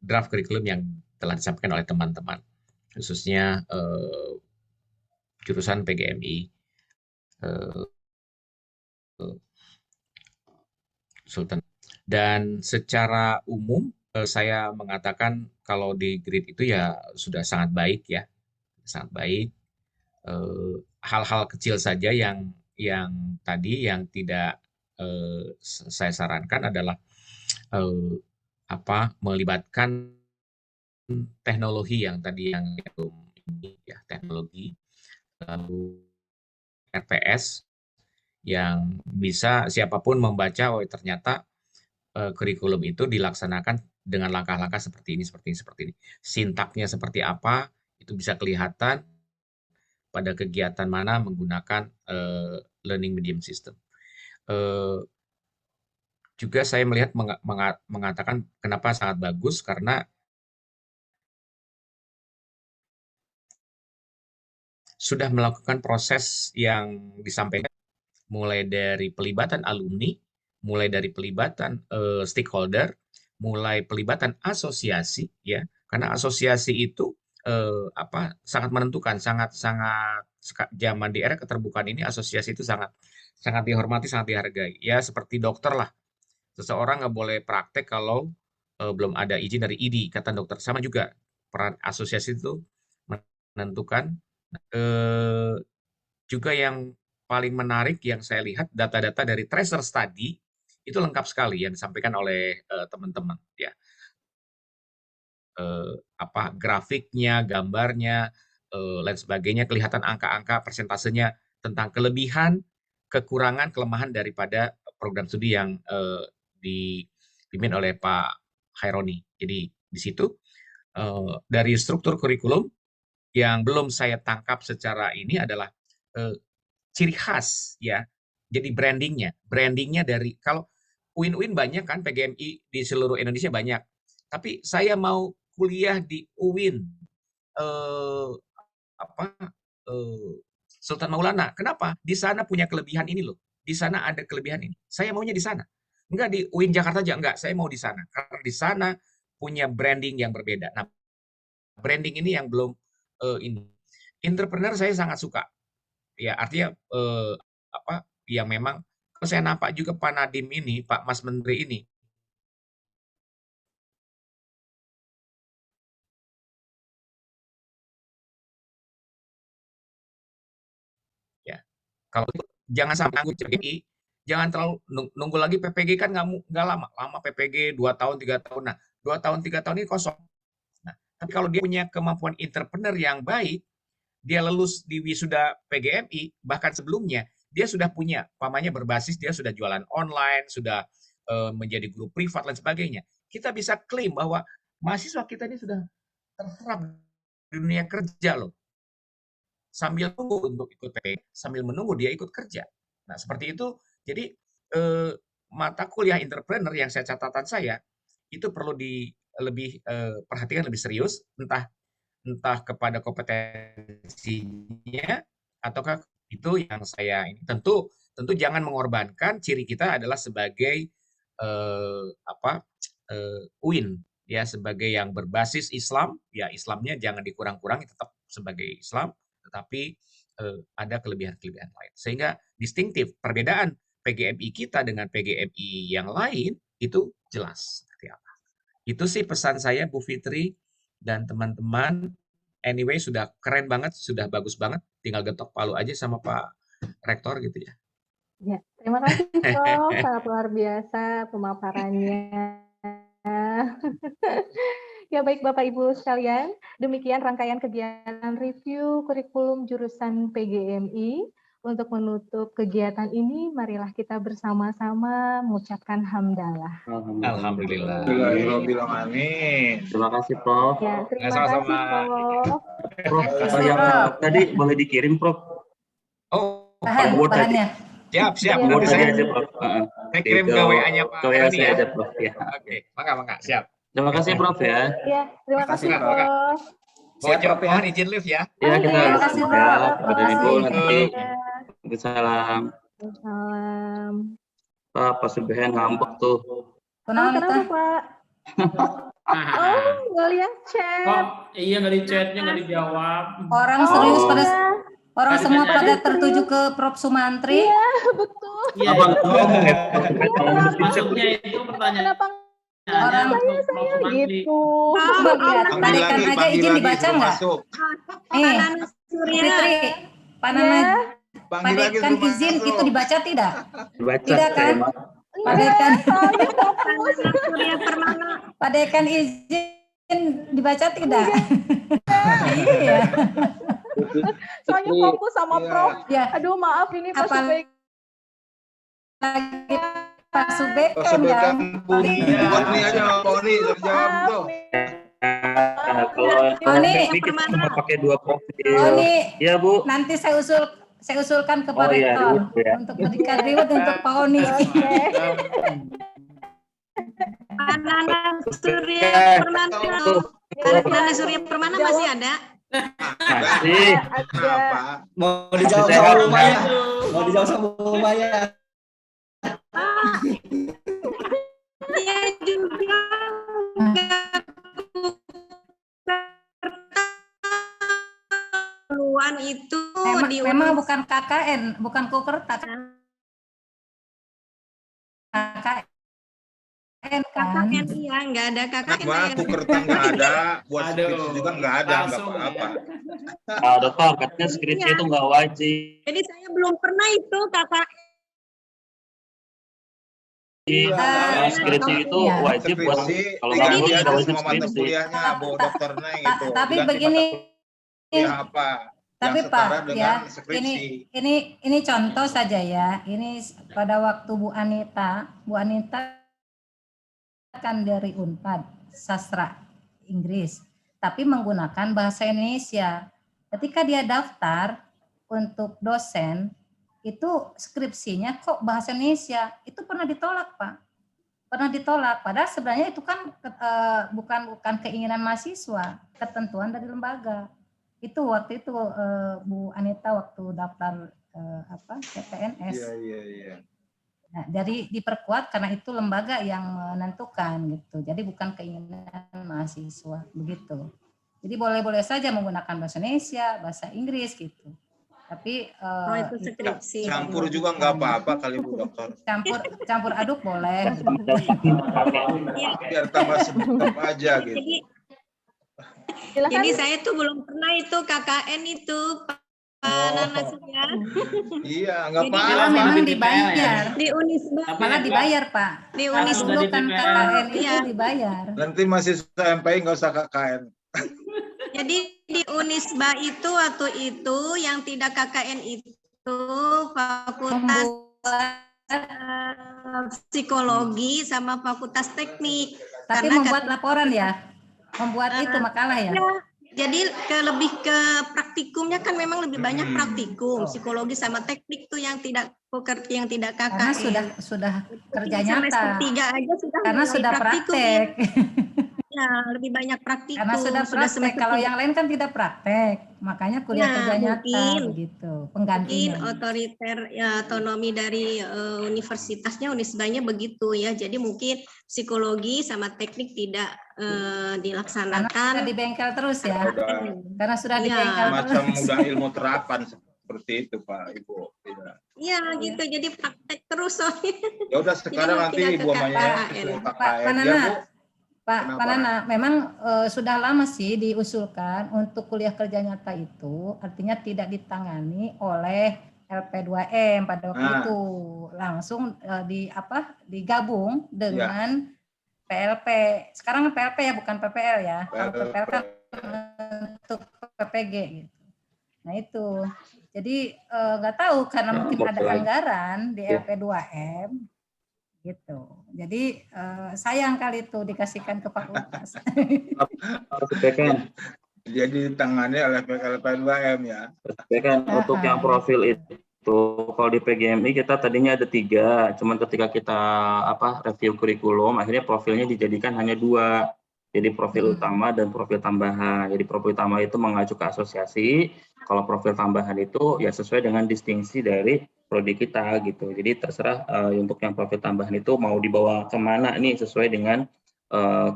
draft kurikulum yang telah disampaikan oleh teman-teman, khususnya jurusan PGMI Sultan. Dan secara umum saya mengatakan kalau di grade itu ya sudah sangat baik ya, sangat baik. Hal-hal kecil saja yang tadi yang tidak saya sarankan adalah melibatkan teknologi yang tadi yang ini ya, teknologi, lalu RPS yang bisa siapapun membaca, oh ternyata kurikulum itu dilaksanakan dengan langkah-langkah seperti ini. Sintaknya seperti apa, itu bisa kelihatan pada kegiatan mana menggunakan learning medium system. Juga saya melihat mengatakan kenapa sangat bagus, karena sudah melakukan proses yang disampaikan, mulai dari pelibatan alumni, mulai dari pelibatan stakeholder, mulai pelibatan asosiasi, ya, karena asosiasi itu sangat menentukan, sangat zaman di era keterbukaan ini asosiasi itu sangat dihormati, sangat dihargai. Ya seperti dokter lah, seseorang nggak boleh praktek kalau belum ada izin dari ID, kata dokter. Sama juga peran asosiasi itu menentukan. Juga yang paling menarik yang saya lihat, data-data dari tracer study itu lengkap sekali yang disampaikan oleh teman-teman ya. Grafiknya, gambarnya, lain sebagainya, kelihatan angka-angka persentasenya tentang kelebihan, kekurangan, kelemahan daripada program studi yang dipimpin oleh Pak Khaironi. Jadi di situ dari struktur kurikulum yang belum saya tangkap secara ini adalah ciri khas ya. Jadi brandingnya dari, kalau UIN banyak kan, PGMI di seluruh Indonesia banyak. Tapi saya mau kuliah di UIN Sultan Maulana. Kenapa? Di sana punya kelebihan ini loh. Di sana ada kelebihan ini. Saya maunya di sana. Enggak di UIN Jakarta aja, enggak. Saya mau di sana. Karena di sana punya branding yang berbeda. Nah, branding ini yang belum ini. Entrepreneur saya sangat suka. Ya, artinya yang memang saya nampak juga Pak Nadiem ini, Pak Mas Menteri ini, ya, kalau itu jangan sampai nunggu PPG, jangan terlalu nunggu lagi PPG, kan nggak lama PPG 2 tahun 3 tahun. Nah, 2 tahun 3 tahun ini kosong. Nah, tapi kalau dia punya kemampuan entrepreneur yang baik, dia lulus di wisuda PGMI, bahkan sebelumnya dia sudah punya, pamannya berbasis, dia sudah jualan online, sudah menjadi guru privat dan sebagainya. Kita bisa klaim bahwa mahasiswa kita ini sudah terserap di dunia kerja loh. Sambil tunggu untuk ikut PPG, sambil menunggu dia ikut kerja. Nah, seperti itu. Jadi mata kuliah entrepreneur yang catatan saya itu perlu lebih perhatikan lebih serius, entah kepada kompetensinya ataukah itu yang saya ini tentu jangan mengorbankan ciri kita adalah sebagai UIN ya, sebagai yang berbasis Islam, ya Islamnya jangan dikurang-kurangi, tetap sebagai Islam, tetapi ada kelebihan-kelebihan lain. Sehingga distintif perbedaan PGMI kita dengan PGMI yang lain itu jelas seperti apa. Itu sih pesan saya Bu Fitri dan teman-teman. Anyway, sudah keren banget, sudah bagus banget. Tinggal getok palu aja sama Pak Rektor gitu ya. Ya, terima kasih Prof. Sangat luar biasa pemaparannya. Ya baik Bapak Ibu sekalian, demikian rangkaian kegiatan review kurikulum jurusan PGMI. Untuk menutup kegiatan ini, marilah kita bersama-sama mengucapkan hamdalah. Alhamdulillah. Amin. Terima kasih Prof. Ya, terima kasih Prof. Prof, yang tadi boleh dikirim Prof. Oh, bahannya. Siap. Buat saya aja Prof. Saya kirim ke WA-nya Pak. Ke WA saya aja Prof. Ya. Oke, mangga, siap. Terima kasih Prof ya. Ya, terima kasih Prof. Mohon izin live ya. Ya, kita Terima kasih Prof. pada Ibu nanti. Salam. Salam. Pak Subhan ngambek tuh. Kenapa Pak? Oh, nggak lihat chat. Iya, nggak di chatnya, nggak dijawab. Orang serius orang semua pada tertuju ke Prof Sumantri. Iya, betul. Iya, maksudnya itu pertanyaan. Orang saya gitu. Tarikan aja izin dibaca nggak? Fitri, Panana. Padekan izin itu dibaca tidak? Tidak kan? Padekan izin dibaca tidak? Iya. Soalnya fokus sama Prof. Ya. Aduh maaf ini Pak Subek. Pak Subek kan ya. Poni aja, Poni jawab tuh. Kalau teknik kita pakai 2 profil. Ya Bu. Nanti saya usulkan ke Pak Rektor untuk berikan reward untuk Pak Oni. Nana Surya Permana masih ada? Masih. Mau dijawab sama Maya. Mau dijawab sama Maya. Iya juga. Keluhan itu memang bukan KKN, bukan Kukerta. KKN kan? Iya, nggak ada KKN. Wah, Kukerta nggak ada, buat skripsi juga nggak ada, nggak apa-apa. Dokter, katanya skripsi itu nggak wajib. Jadi saya belum pernah itu KKN. Skripsi itu wajib buat kalau nggak ada wajib skripsi. Tapi begini. Tapi Pak ya, ini contoh saja ya. Ini pada waktu Bu Anita kan dari Unpad sastra Inggris, tapi menggunakan bahasa Indonesia. Ketika dia daftar untuk dosen, itu skripsinya kok bahasa Indonesia, itu pernah ditolak Pak. Pernah ditolak. Padahal sebenarnya itu kan bukan keinginan mahasiswa, ketentuan dari lembaga. Itu waktu itu Bu Anita waktu daftar CPNS. Iya. Nah, dari diperkuat karena itu lembaga yang menentukan gitu. Jadi bukan keinginan mahasiswa begitu. Jadi boleh-boleh saja menggunakan bahasa Indonesia, bahasa Inggris gitu. Tapi itu skripsi. Campur juga nggak apa-apa kali Bu Dokter. Campur aduk boleh. Biar tambah sedikit aja gitu. Jadi saya tuh belum pernah itu KKN itu Pak Nana Surya. Iya, nggak apa-apa. Memang dibayar. Di Unisba. Malah dibayar Pak. Di Unisba kan KKN itu dibayar. Nanti masih MPI nggak usah KKN. Jadi di Unisba itu waktu itu yang tidak KKN itu Fakultas Psikologi sama Fakultas Teknik. Tapi membuat laporan ya. Membuat itu makalah ya? Jadi lebih ke praktikumnya kan memang lebih banyak praktikum, psikologi sama teknik tuh yang tidak KKN. Karena sudah kerja Semester nyata. 3 aja sudah Karena mulai sudah praktek. Ya, lebih banyak praktikum. Karena sudah praktek. Kalau yang lain kan tidak praktek, makanya kuliah kerja nyata begitu. Penggantinya. Mungkin otoriter ya, otonomi dari universitasnya Unisbanya begitu ya. Jadi mungkin psikologi sama teknik tidak dilaksanakan. Karena sudah di bengkel terus ya. Karena sudah di bengkel terus. Macam udah ilmu terapan seperti itu Pak Ibu. Iya gitu. Jadi praktek terus soalnya. Ya udah sekarang nanti Ibu Amanya suruh KKN ya Bu. Pak Nana, memang sudah lama sih diusulkan untuk kuliah kerja nyata itu, artinya tidak ditangani oleh LP2M pada waktu itu, langsung digabung dengan PLP. Sekarang PLP ya, bukan PPL ya. Kalau PPL kan untuk PPG gitu. Nah itu, jadi nggak tahu karena mungkin ada anggaran di LP2M. Gitu. Jadi sayang kali itu dikasihkan ke fakultas. Jadi tangannya oleh LP2M ya. Untuk yang profil itu, kalau di PGMI kita tadinya ada 3, cuman ketika kita review kurikulum, akhirnya profilnya dijadikan hanya 2. Jadi profil utama dan profil tambahan. Jadi profil utama itu mengacu ke asosiasi, kalau profil tambahan itu ya sesuai dengan distingsi dari prodi kita gitu. Jadi terserah untuk yang profil tambahan itu mau dibawa kemana nih sesuai dengan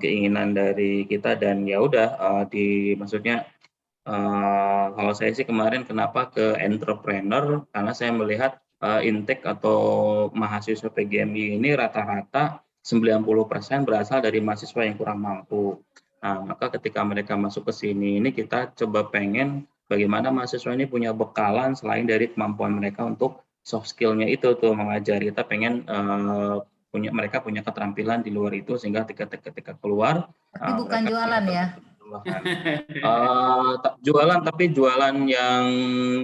keinginan dari kita, dan ya udah maksudnya kalau saya sih kemarin kenapa ke entrepreneur, karena saya melihat intake atau mahasiswa PGMI ini rata-rata 90% berasal dari mahasiswa yang kurang mampu. Nah, maka ketika mereka masuk ke sini, ini kita coba pengen bagaimana mahasiswa ini punya bekalan selain dari kemampuan mereka untuk soft skill-nya itu tuh mengajar. Kita pengen mereka punya keterampilan di luar itu sehingga ketika keluar. Tapi bukan jualan ya? Jualan, tapi jualan yang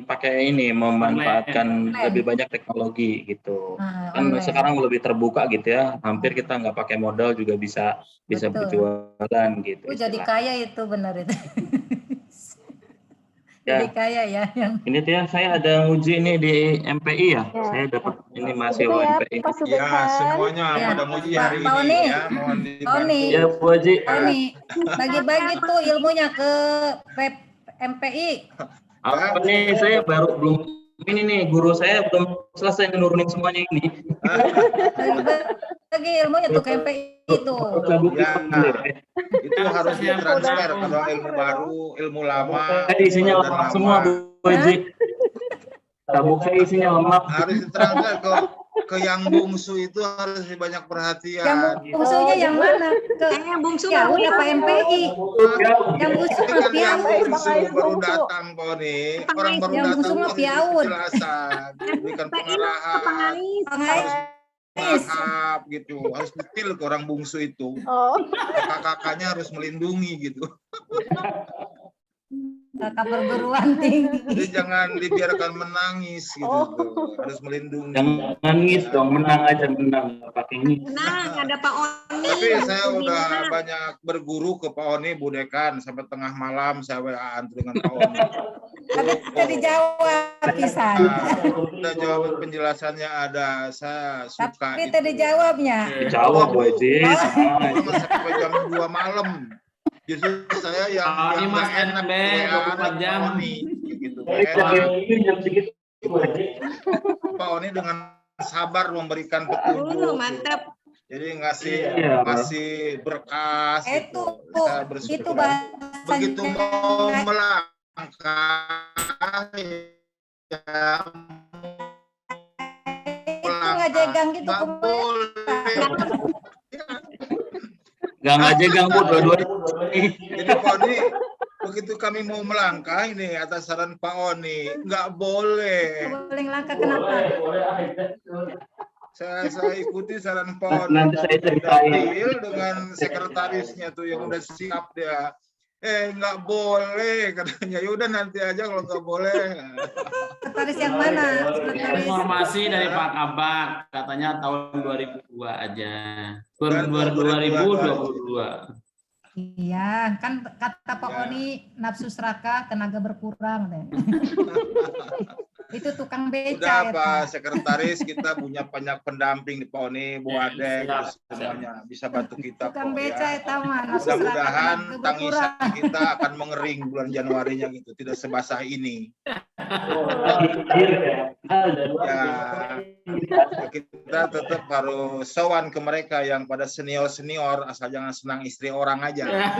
pakai ini memanfaatkan lebih banyak teknologi gitu. Kan sekarang lebih terbuka gitu ya, hampir kita nggak pakai modal juga bisa berjualan gitu. Jadi kaya itu benar itu. Jadi kaya ya. Ini tuh ya, saya ada uji ini di MPI ya. Saya dapat ini mahasiswa MPI. Ya, semuanya pada uji hari Pak ini ya. Mohon Oni, ya Bu Haji. Oni, bagi-bagi tuh ilmunya ke MPI. Apa nih, saya belum ini nih, guru saya belum selesai nurunin semuanya ini. Lagi ilmunya tuh ke MPI itu. Itu harus ditransfer kalau ilmu baru, ilmu lama. Isinya lemah semua Bu Haji. Tabuk saya isinya lemah. Harus ditransfer ke yang bungsu itu harus banyak perhatian. Yang bungsunya yang mana? Yang bungsu ya udah Pak MPI. Yang bungsu kan yang Piaun. bungsu baru datang Pak Oni. Orang baru yang datang bungsu mah Piaun. Penjelasan, berikan pengarahan. Tahap gitu, harus detail ke orang bungsu itu. Kakak-kakaknya harus melindungi gitu. Kakak perguruan tinggi. Jadi jangan dibiarkan menangis gitu, harus melindungi. Jangan nangis dong, menang aja, menang pakai ini. Menang, ada Pak Oni. Tapi saya udah banyak berguru ke Pak Oni, Bu Dekan, sampai tengah malam saya WA-an dengan Pak Oni. Kita dijawab pisan. Udah jawab penjelasannya ada, saya suka. Tapi tadi jawabnya. Dijawab Bu Haji. Sampai jam 2 malam. Justru saya yang Mas enak jam gitu. Pak Oni dengan sabar memberikan petunjuk. Mantap. Jadi ngasih berkas. Itu begitu mau melangkah ya, itu ngajegang gitu nggak boleh. Gak jegang Bu, dua-duanya. Jadi Pak Oni, begitu kami mau melangkah ini atas saran Pak Oni, nggak boleh. Nggak boleh melangkah, kenapa? Saya ikuti saran Pak Oni. Nanti saya ceritain. Dengan sekretarisnya tuh yang udah siap dia. Nggak boleh katanya. Yaudah nanti aja kalau nggak boleh. Sekretaris yang mana? Informasi dari Pak Kabak katanya tahun 2002 aja. 2022. Iya, kan kata Pak Ya. Oni nafsu serakah, tenaga berkurang. Itu tukang beca Udah ya, Pak Sekretaris, kita punya banyak pendamping di Pak Oni, Bu Ade, siap, semuanya bisa bantu kita tukang kok beca ya. ya, tahu mah nafsu serakah, Mudah-mudahan tenaga tangisan berkurang. kita akan mengering bulan Januarinya gitu, tidak sebasah ini. Ya, kita tetap harus sowan ke mereka yang pada senior-senior, asal jangan senang istri orang aja. Ya.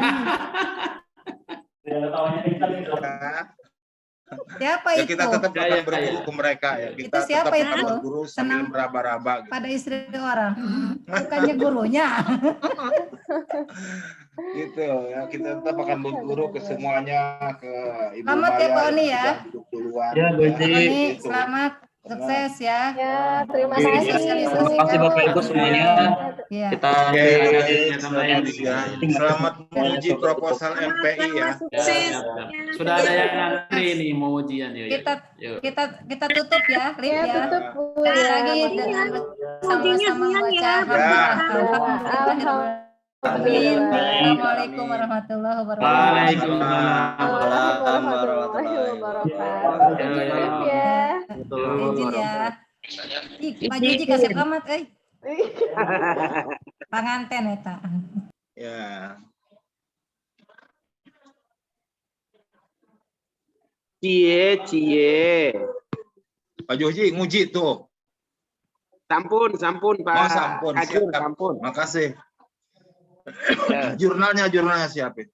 Siapa Ya, itu? kita tetap akan berguru ke mereka ya. Itu Kita siapa tetap itu? akan berguru sambil Senang meraba-raba. Gitu. pada istri orang. Bukannya gurunya. Gitu ya, kita tetap akan berguru ke semuanya, ke Ibu Selamat ya Maya Pak Oni yang ya. sudah duduk duluan. Ya, Bu Ji. Pak Oni, Gitu. selamat, sukses ya. Ya, terima Oke, kasih. terima kasih Bapak Ibu semuanya. Iya. Kita Oke, silakan. selamat siang. Selamat menguji proposal MPI ya. Sukses. Sudah ada yang ngantri nih mau ujian yuk. Kita tutup ya, Rip Ya, ya. tutup Bu Sekali ya. lagi dengan sama-sama membaca Alhamdulillah. Assalamualaikum warahmatullahi wabarakatuh. Waalaikumsalam. Warahmatullahi wabarakatuh. Izin Rip ya. Izin ya. Ih, Pak Juji kasih selamat, panganten eta. Ya. Cie. Pak Joji nguji tuh. Sampun Pak. Oh, sampun. Kajur, Siap. sampun. Makasih. Ya. Jurnalnya siapin.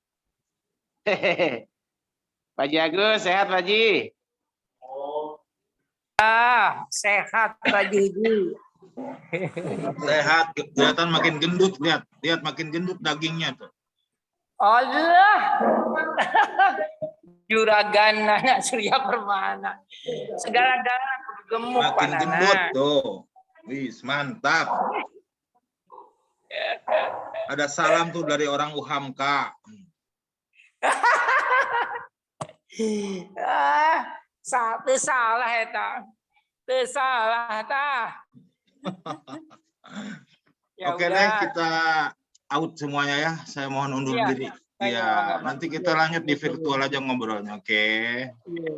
Pak Ji Agus, sehat Pak Ji? Sehat Pak Juji. Sehat, kelihatan makin gendut, lihat makin gendut dagingnya tuh. Allah. Juragan anak Surya Permana. Segala-galanya gemuk Makin gendut tuh. Wis, mantap. Ada salam tuh dari orang UHAMKA. Sampai salah eta. Salah ta. Ya Oke udah. deh, kita out semuanya ya. Saya mohon undur Iya. diri. Ya, nanti kita lanjut di virtual aja ngobrolnya, oke? Iya.